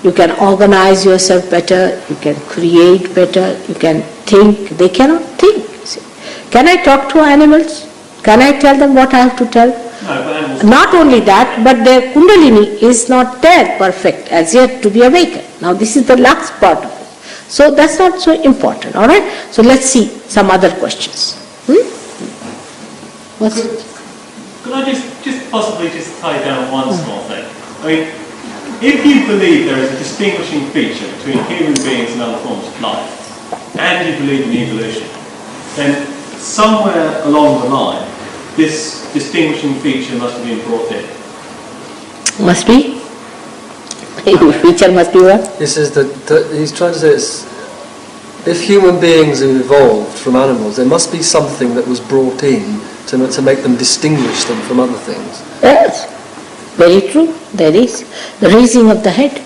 You can organize yourself better, you can create better, you can think. They cannot think. See. Can I talk to animals? Can I tell them what I have to tell? No, but animals. Not only that, but their kundalini is not there perfect as yet to be awakened. Now this is the last part of it. So that's not so important, all right? So let's see some other questions. What's it? Could I just possibly just tie down one small thing? I mean, if you believe there is a distinguishing feature between human beings and other forms of life, and you believe in evolution, then somewhere along the line, this distinguishing feature must have been brought in. Must be? Feature must be what? He says that he's trying to say it's, if human beings have evolved from animals, there must be something that was brought in to make them distinguish them from other things. Yes, very true. There is. The raising of the head.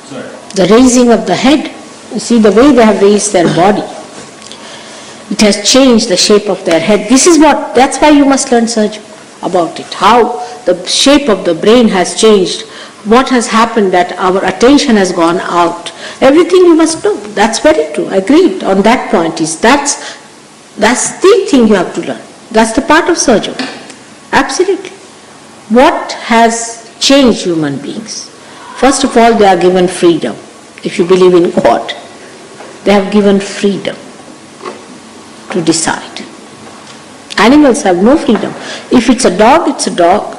Sorry. The raising of the head. You see the way they have raised their body. It has changed the shape of their head. This is what, that's why you must learn surgery about it. How the shape of the brain has changed. What has happened that our attention has gone out. Everything you must know. That's very true. Agreed on that point. That's the thing you have to learn. That's the part of surgery. Absolutely. What has changed human beings? First of all, they are given freedom. If you believe in God, they have given freedom to decide. Animals have no freedom. If it's a dog, it's a dog.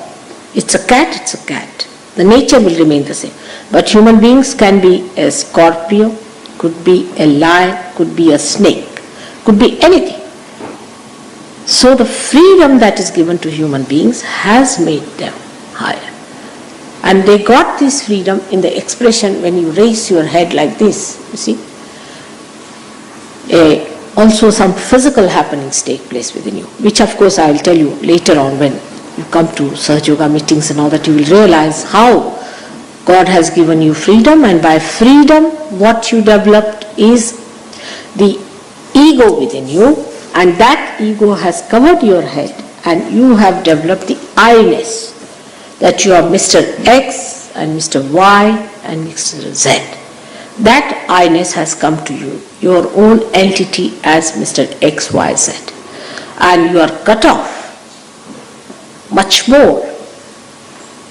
It's a cat, it's a cat. The nature will remain the same. But human beings can be a scorpio, could be a lion, could be a snake, could be anything. So the freedom that is given to human beings has made them higher. And they got this freedom in the expression when you raise your head like this, you see. Also some physical happenings take place within you, which of course I will tell you later on when you come to Sahaja Yoga meetings and all that, you will realize how God has given you freedom, and by freedom what you developed is the ego within you, and that ego has covered your head and you have developed the I-ness, that you are Mr. X and Mr. Y and Mr. Z. That I-ness has come to you, your own entity as Mr. X, Y, Z. And you are cut off much more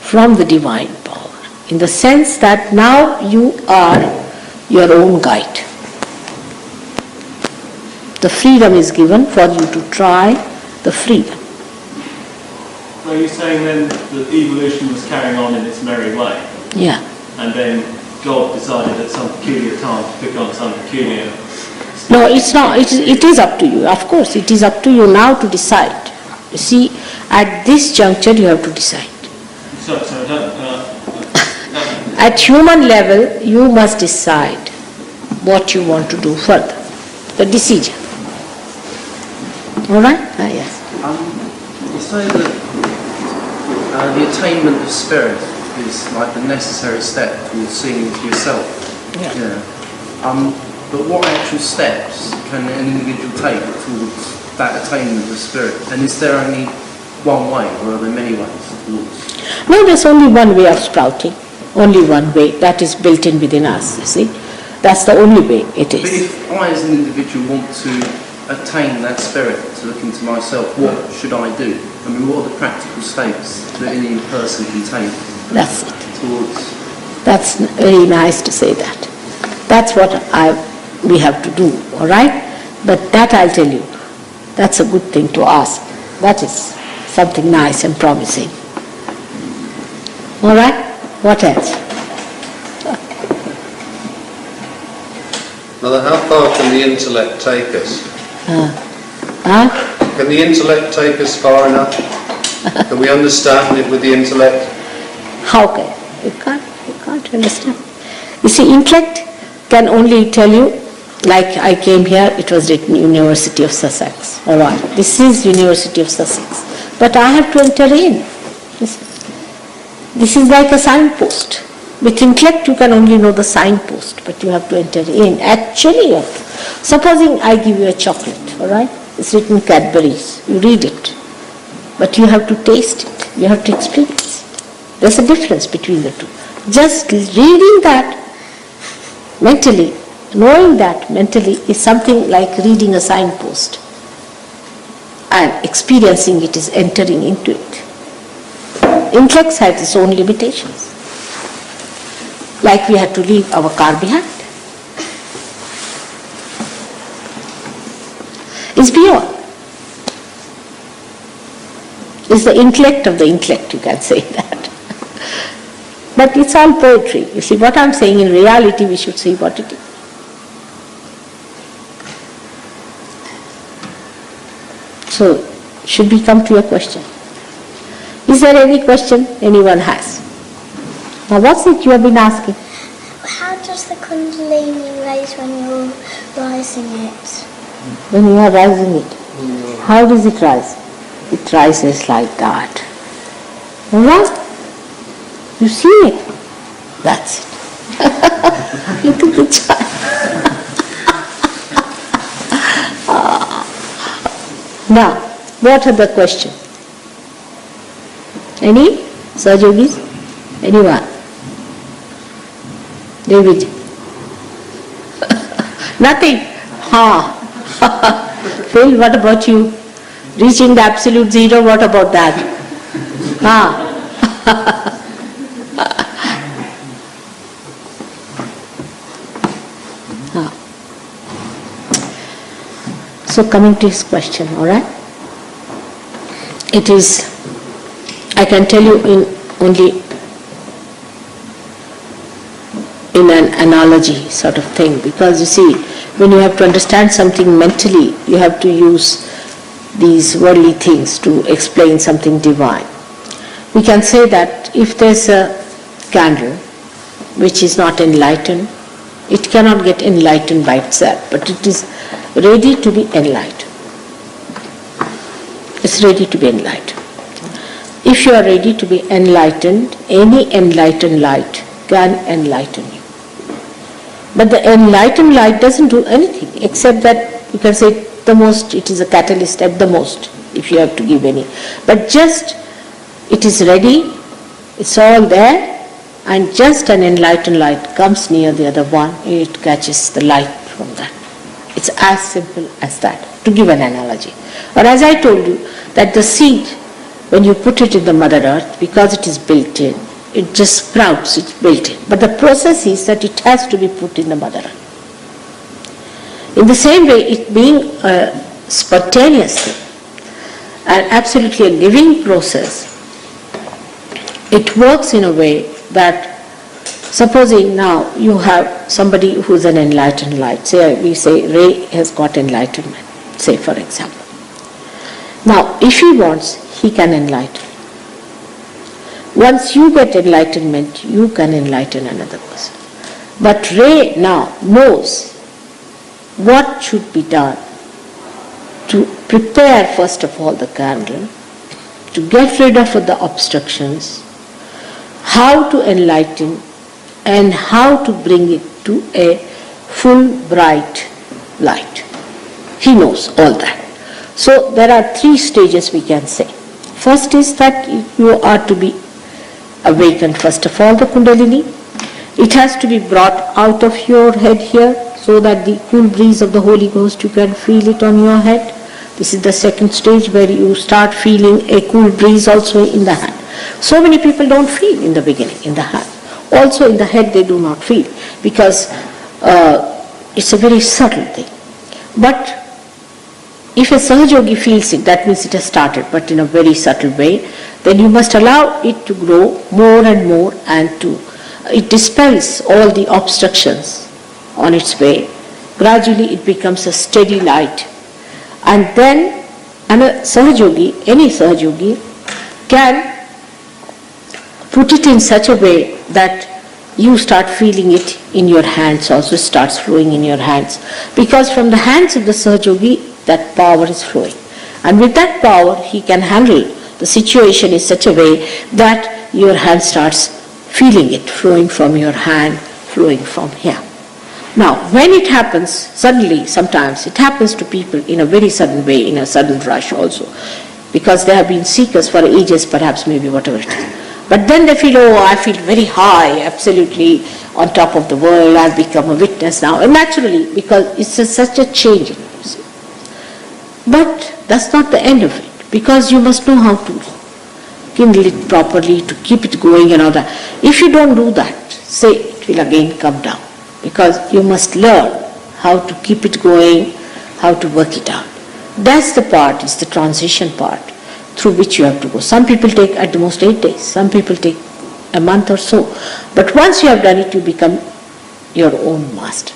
from the divine power, in the sense that now you are your own guide. The freedom is given for you to try the freedom. Are you saying then that evolution was carrying on in its merry way? Yeah. And then God decided at some peculiar time to pick on some peculiar... No, it's not. It is up to you. Of course, it is up to you now to decide. You see, at this juncture you have to decide. At human level, you must decide what you want to do further. The decision. All right? Yes. You say that the attainment of spirit is like the necessary step towards seeing into yourself. Yeah. But what actual steps can an individual take towards that attainment of spirit? And is there only one way, or are there many ways towards? No, there's only one way of sprouting. Only one way. That is built in within us, you see. That's the only way it is. But if I as an individual want to attain that spirit, to look into myself, what should I do? I mean, what are the practical steps that any person can take? That's it. Towards? That's very nice to say that. That's what we have to do, all right? But that I'll tell you, that's a good thing to ask. That is something nice and promising. All right? What else? Mother, how far can the intellect take us? Huh? Can the intellect take us far enough? Can we understand it with the intellect? How can? You can't understand. You see, intellect can only tell you, like I came here, it was written University of Sussex. All right, this is University of Sussex. But I have to enter in. This is like a signpost. With intellect you can only know the signpost, but you have to enter in. Actually, supposing I give you a chocolate, all right? It's written Cadbury's. You read it. But you have to taste it. You have to experience it. There's a difference between the two. Just reading that mentally, knowing that mentally is something like reading a signpost. And experiencing it is entering into it. Intellect has its own limitations. Like we had to leave our car behind. It's beyond. It's the intellect of the intellect, you can say that. But it's all poetry. You see, what I'm saying in reality, we should see what it is. So, should we come to your question? Is there any question anyone has? Now, what's it you have been asking? How does the Kundalini raise when you're rising it? When you are rising it, how does it rise? It rises like that. Alright? You see it? That's it. Look at the child. Now, what are the questions? Any? Sahajogis? Anyone? David? Nothing? Phil, what about you? Reaching the absolute zero, what about that? So coming to his question, all right? It is, I can tell you only in an analogy sort of thing, because you see, when you have to understand something mentally, you have to use these worldly things to explain something divine. We can say that if there's a candle which is not enlightened, it cannot get enlightened by itself, but it is ready to be enlightened. It's ready to be enlightened. If you are ready to be enlightened, any enlightened light can enlighten you. But the enlightened light doesn't do anything except that you can say the most, it is a catalyst at the most, if you have to give any. But just it is ready, it's all there, and just an enlightened light comes near the other one, it catches the light from that. It's as simple as that, to give an analogy. Or as I told you, that the seed, when you put it in the Mother Earth, because it is built in, it just sprouts, it's built in. But the process is that it has to be put in the Mother Earth. In the same way, it being a spontaneous thing, and absolutely a living process, it works in a way that, supposing now you have somebody who's an enlightened light, say we say Ray has got enlightenment, say for example. Now, if he wants, he can enlighten. Once you get enlightenment, you can enlighten another person. But Ray now knows what should be done to prepare first of all the candle, to get rid of the obstructions, how to enlighten, and how to bring it to a full bright light. He knows all that. So there are 3 stages we can say. First is that you are to be awakened first of all, the Kundalini. It has to be brought out of your head here so that the cool breeze of the Holy Ghost, you can feel it on your head. This is the second stage where you start feeling a cool breeze also in the hand. So many people don't feel in the beginning in the hand. Also in the head they do not feel, because it's a very subtle thing. But if a Sahajogi feels it, that means it has started, but in a very subtle way, then you must allow it to grow more and more, and it dispels all the obstructions on its way. gradually it becomes a steady light. And then any Sahajogi can put it in such a way that you start feeling it in your hands, also starts flowing in your hands. Because from the hands of the Sahajogi, that power is flowing. And with that power, he can handle the situation in such a way that your hand starts feeling it, flowing from your hand, flowing from here. Now, when it happens, suddenly, sometimes it happens to people in a very sudden way, in a sudden rush also, because they have been seekers for ages, perhaps, maybe, whatever it is. But then they feel, oh, I feel very high, absolutely on top of the world, I've become a witness now. And naturally, because it's such a change in music. But that's not the end of it, because you must know how to kindle it properly, to keep it going and all that. If you don't do that, say, it will again come down, because you must learn how to keep it going, how to work it out. That's the part, it's the transition part through which you have to go. Some people take at the most 8 days, some people take a month or so. But once you have done it, you become your own master.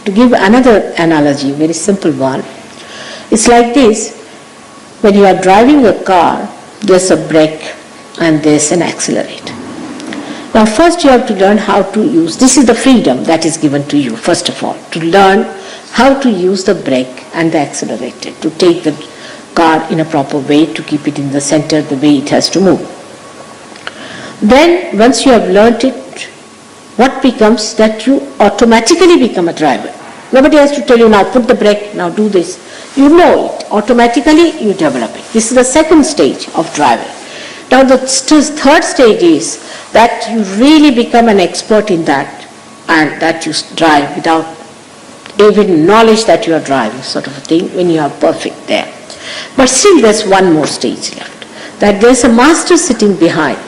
To give another analogy, very simple one, it's like this: when you are driving a car, there's a brake and there's an accelerator. Now first you have to learn how to use, this is the freedom that is given to you, first of all, to learn how to use the brake and the accelerator, to take the car in a proper way, to keep it in the center the way it has to move. Then once you have learnt it, what becomes that you automatically become a driver. Nobody has to tell you, now put the brake, now do this. You know it, automatically you develop it. This is the second stage of driving. Now the third stage is that you really become an expert in that, and that you drive without even knowledge that you are driving, sort of a thing, when you are perfect there. But still there's one more stage left, that there's a master sitting behind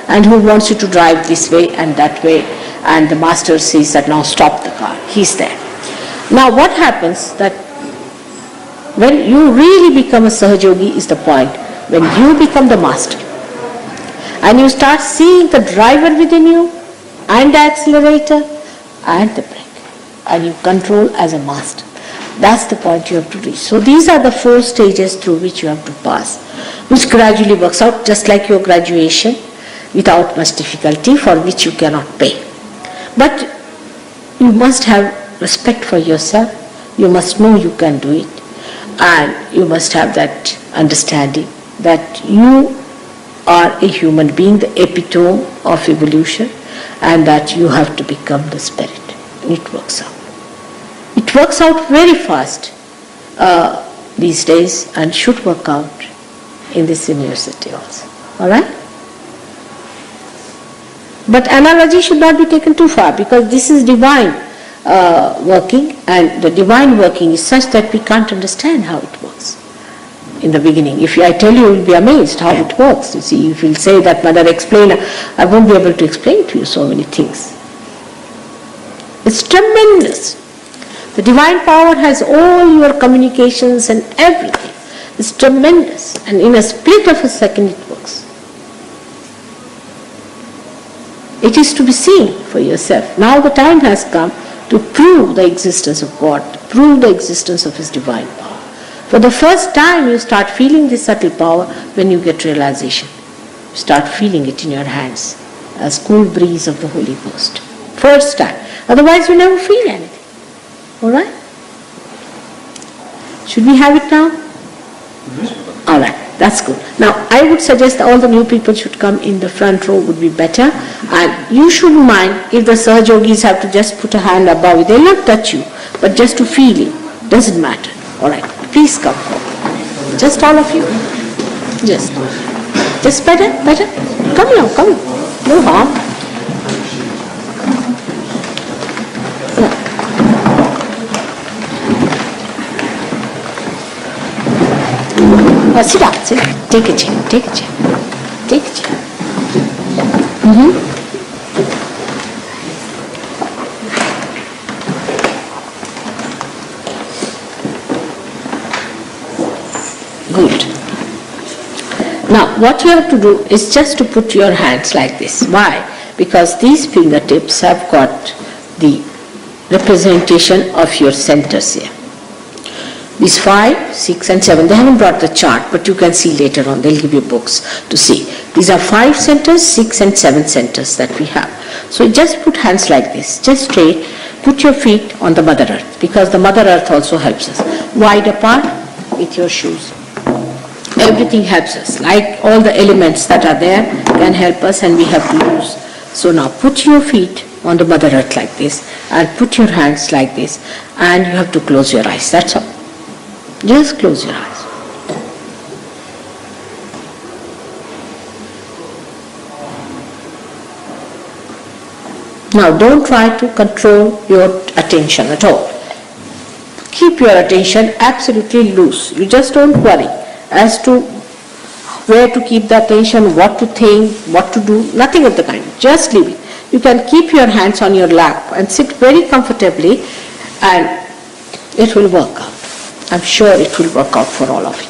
and who wants you to drive this way and that way, and the master says that now stop the car, he's there. Now what happens that when you really become a Sahajogi is the point when you become the master and you start seeing the driver within you and the accelerator and the brake, and you control as a master. That's the point you have to reach. So these are the 4 stages through which you have to pass, which gradually works out just like your graduation, without much difficulty, for which you cannot pay. But you must have respect for yourself, you must know you can do it, and you must have that understanding that you are a human being, the epitome of evolution, and that you have to become the spirit. It works out. It works out very fast these days, and should work out in this university also. Alright? But analogy should not be taken too far, because this is divine working, and the divine working is such that we can't understand how it works in the beginning. If I tell you, you will be amazed how it works. You see, if you will say that, Mother, explain, I won't be able to explain to you so many things. It's tremendous. The divine power has all your communications and everything. It's tremendous, and in a split of a second it works. It is to be seen for yourself. Now the time has come to prove the existence of God, to prove the existence of His divine power. For the first time you start feeling this subtle power when you get realization. You start feeling it in your hands as cool breeze of the Holy Ghost. First time. Otherwise you never feel anything. Alright? Should we have it now? Mm-hmm. Alright, that's good. Now I would suggest all the new people should come in the front row, would be better. And you shouldn't mind if the Sahajogis have to just put a hand above it. They'll not touch you, but just to feel it. Doesn't matter. Alright, please come forward. Just all of you. Just better. Come along, come. No harm. Sit down. Take a chair. Good. Now, what you have to do is just to put your hands like this. Why? Because these fingertips have got the representation of your centers here. These 5, 6 and 7, they haven't brought the chart, but you can see later on, they'll give you books to see. These are 5 centers, 6 and 7 centers that we have. So just put hands like this, just straight, put your feet on the Mother Earth, because the Mother Earth also helps us. Wide apart with your shoes. Everything helps us, like all the elements that are there can help us and we have to use. So now put your feet on the Mother Earth like this and put your hands like this, and you have to close your eyes, that's all. Just close your eyes. Now don't try to control your attention at all. Keep your attention absolutely loose. You just don't worry as to where to keep the attention, what to think, what to do, nothing of the kind. Just leave it. You can keep your hands on your lap and sit very comfortably, and it will work out. I'm sure it will work out for all of you.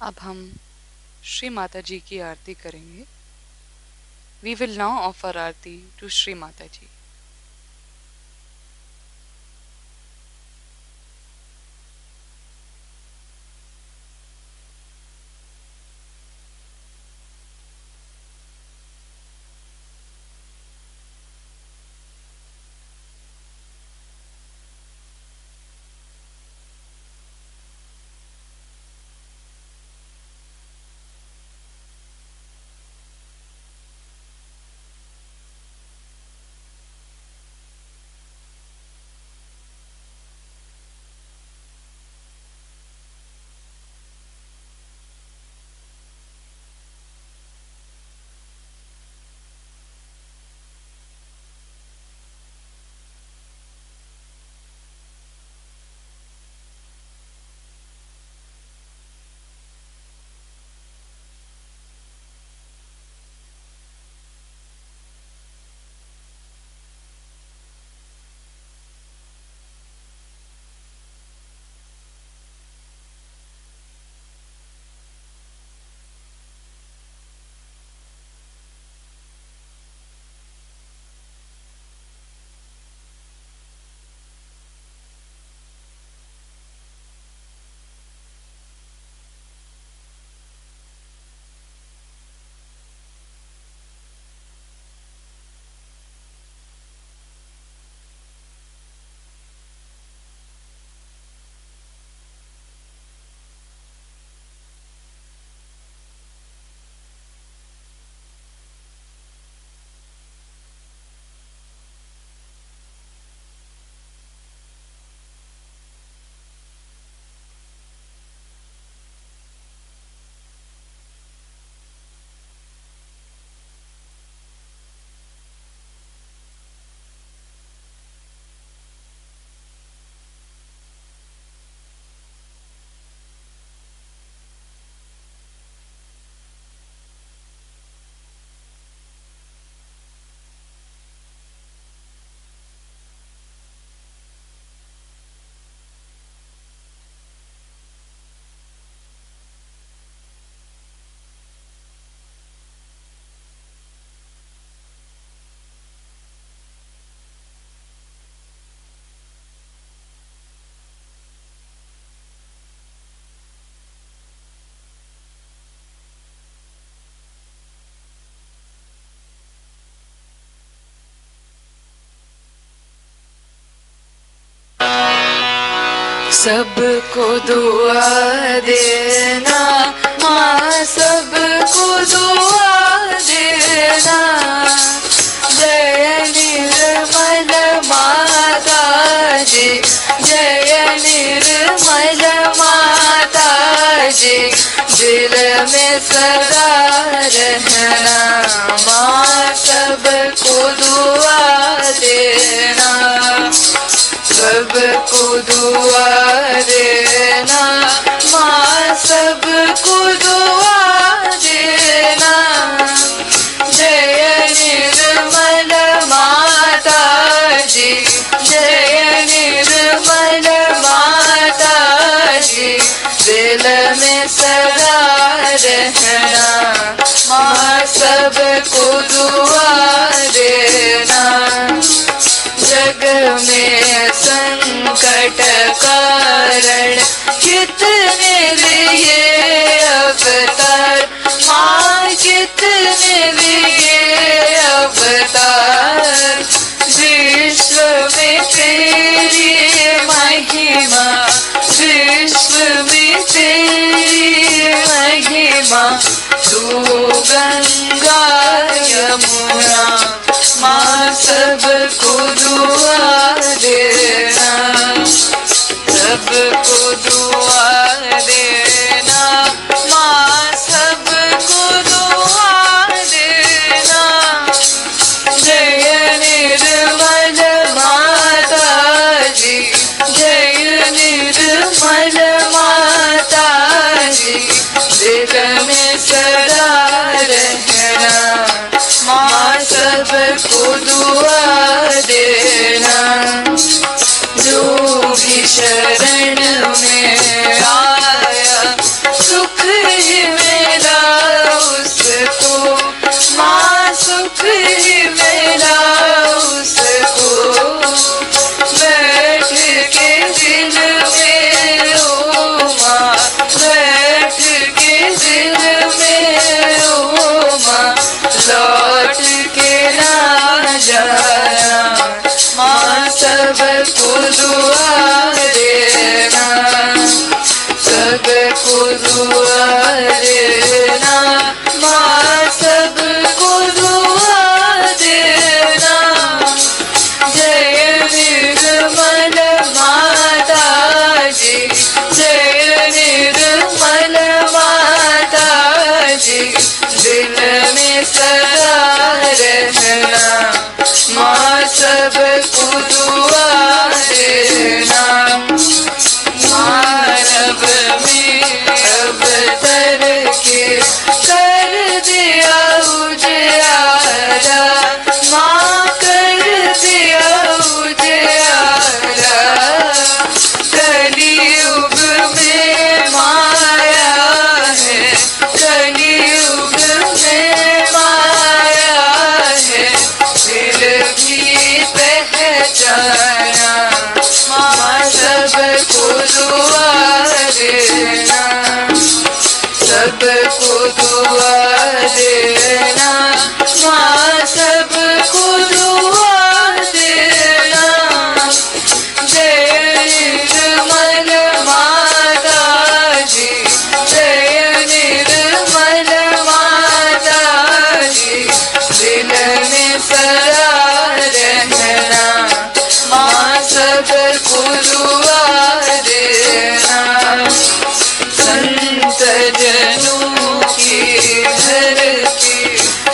अब हम श्री माता जी की आरती करेंगे. We will now offer Aarti to Shri Mata जी. सबको दुआ देना माँ, सबको दुआ देना. जय निर्मल माता जी, जय निर्मल माता जी. दिल में सदा रहना माँ, सबको दुआ देना. सबको दुआ देना माँ, सबको दुआ देना. जय निर्मल माता जी, जय निर्मल माता जी. दिल में सदा रहना माँ, सबको दुआ देना. जग में संकट कारण कितने लिए अवतार माँ, कितने लिए अवतार. विश्व में तेरी महिमा, विश्व में तेरी महिमा. तू गंगा यमुना माँ, सबको दुआ देना. सबको दुआ देना माँ, सबको दुआ देना. जय निर्मल माता जी, जय निर्मल माता जी. दिल में सदा रहना माँ, ही मिला उसको बैठ के दिल में ओ माँ, बैठ के दिल में ओ माँ, लौट के ना जाना माँ, सबको दुआ देना, सबको दुआ देना माँ, सबको दुआ देना। जय निर्मल माता जी, जय निर्मल माता जी, दिल में सदा रहना माँ, सबको दुआ देना। मानव में अब तर के कर दिया उजियारा माँ, कर दिया उजियारा। कलियुग में माया है, कलियुग में माया है, फिर भी पहचाना माँ, सबको दुआ देना, सबको दुआ देना माँ, सबको दुआ देना। जय निर्मल माता जी, जय निर्मल माता जी, दिल में सदा रहना माँ, सबको दुआ देना। संत जनों की धरती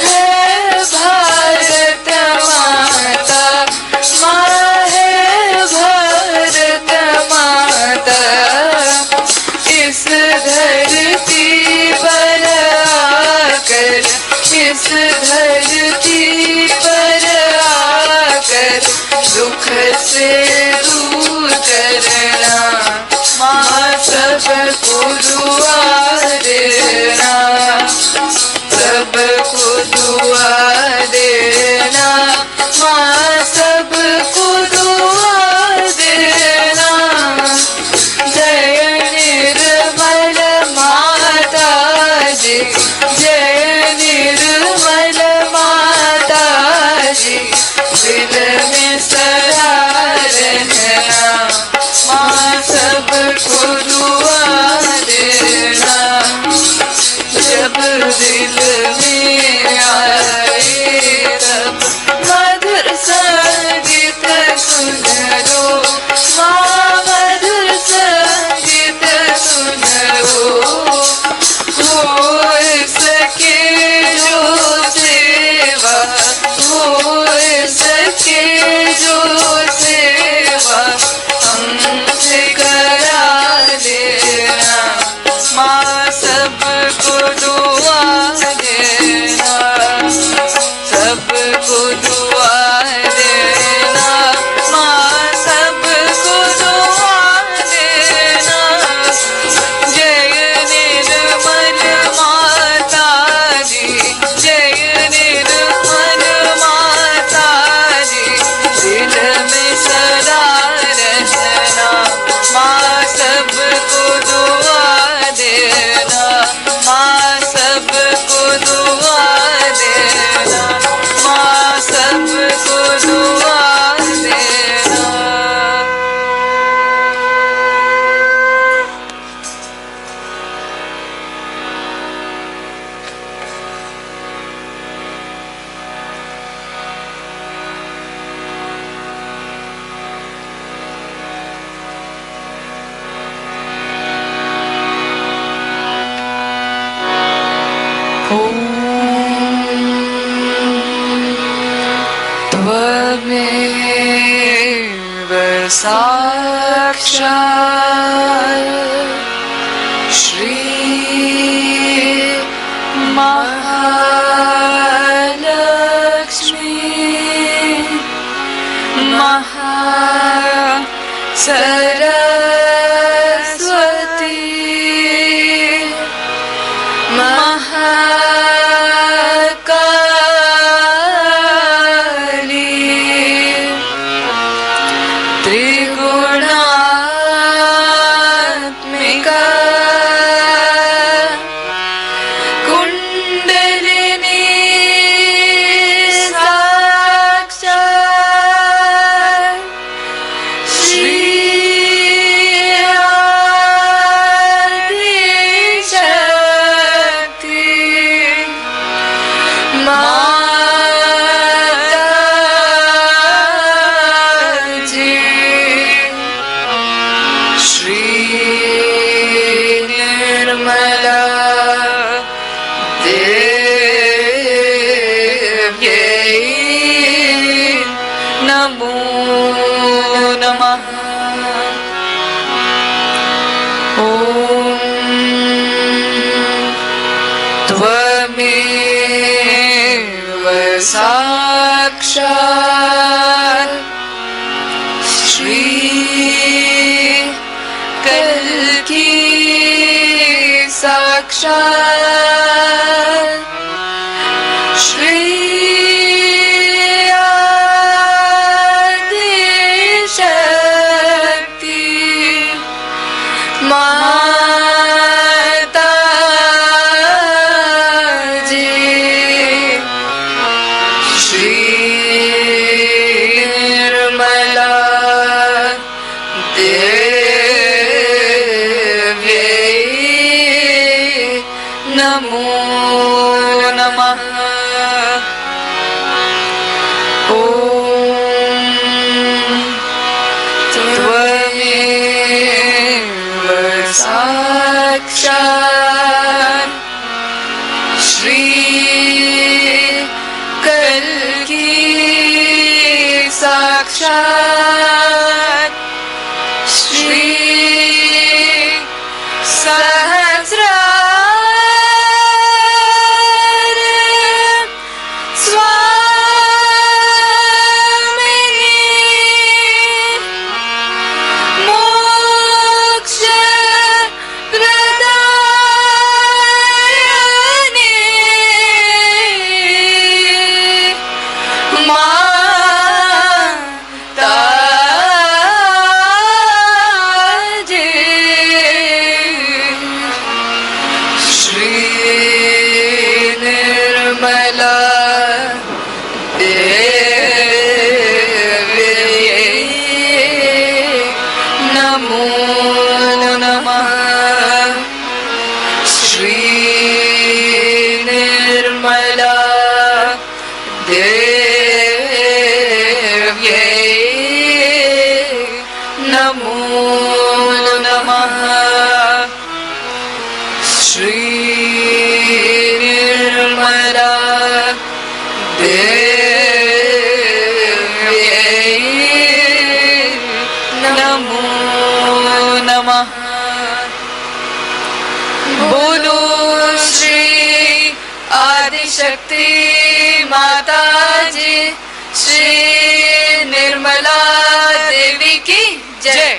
है भारत माता, माँ है भारत माता। इस धरती पर आकर, इस धरती पर आकर, दुख से दूर करना माँ, सबको दुआ देना, सबको दुआ देना माँ, सबको दुआ देना। जय निर्मल माता जी, जय निर्मल माता जी, दिल में सदा रहना माँ, सबको दुआ देना। जब दिल में आए तब मधुर संगीत सुन लो माँ, मधुर संगीत सुन लो। हो सके जो सेवा, हो सके जो सेवा हमसे करा देना माँ, सबको दुआ देना, सबको दुआ देना माँ, सबको दुआ देना। जय निर्मल माता जी, जय निर्मल माता जी, दिल में सदा रहना माँ, सबको दुआ देना माँ, सबको दुआ देना माँ, सबको दुआ देना। त्वमेव साक्षात् श्री महालक्ष्मी सरस्वती महाकाली साक्षात् श्री कल्कि साक्षात् श्री शक्ति माता जी श्री निर्मला देव्यै नमो नमः। त्वमेव साक्षात् श्री कल्कि साक्षात् श्री सहस्रार स्वामिनी मोक्ष प्रदायिनी माता जी श्री निर्मला देव्यै नमो नमः। श्री निर्मला देव्यै नमो नमः। श्री निर्मला देव्यै नमो नमः। बोलो श्री आदिशक्ति माता जी श्री निर्मला देवी की जय।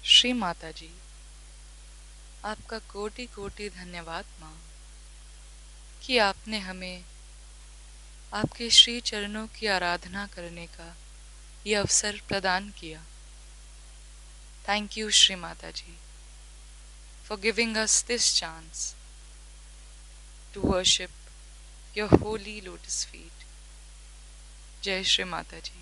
श्री माता जी, आपका कोटि कोटि धन्यवाद माँ कि आपने हमें आपके श्री चरणों की आराधना करने का ये अवसर प्रदान किया। Thank you Shri Mata ji for giving us this chance to worship your holy lotus feet. जय श्री माता जी।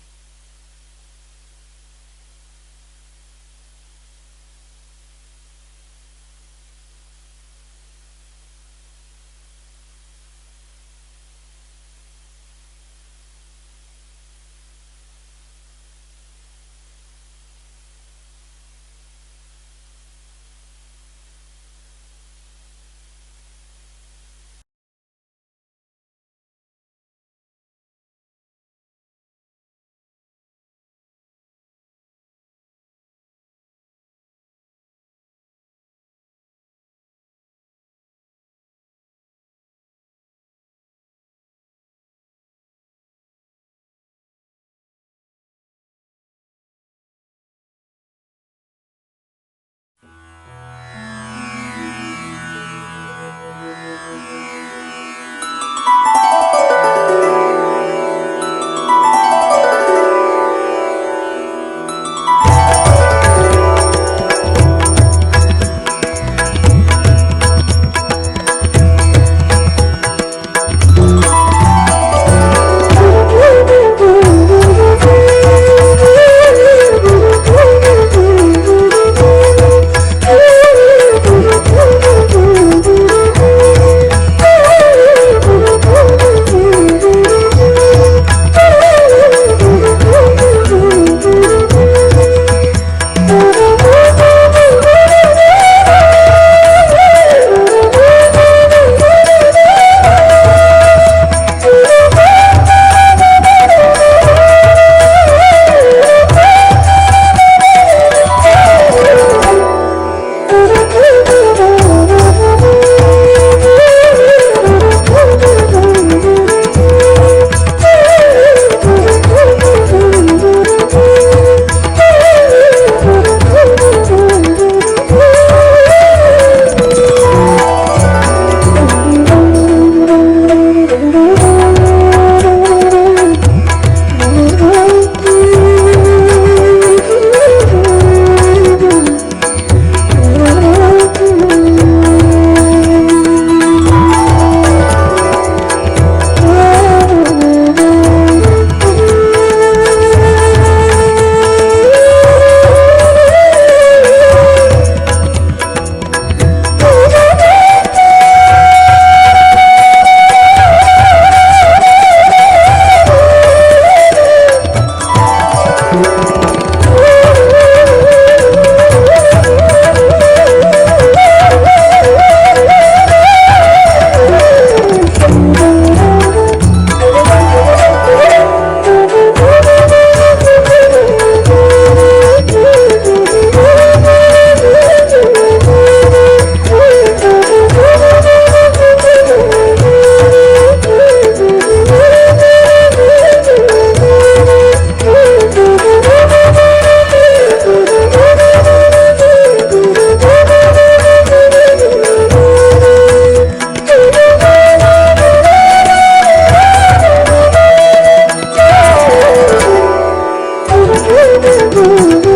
Ooh, ooh, ooh.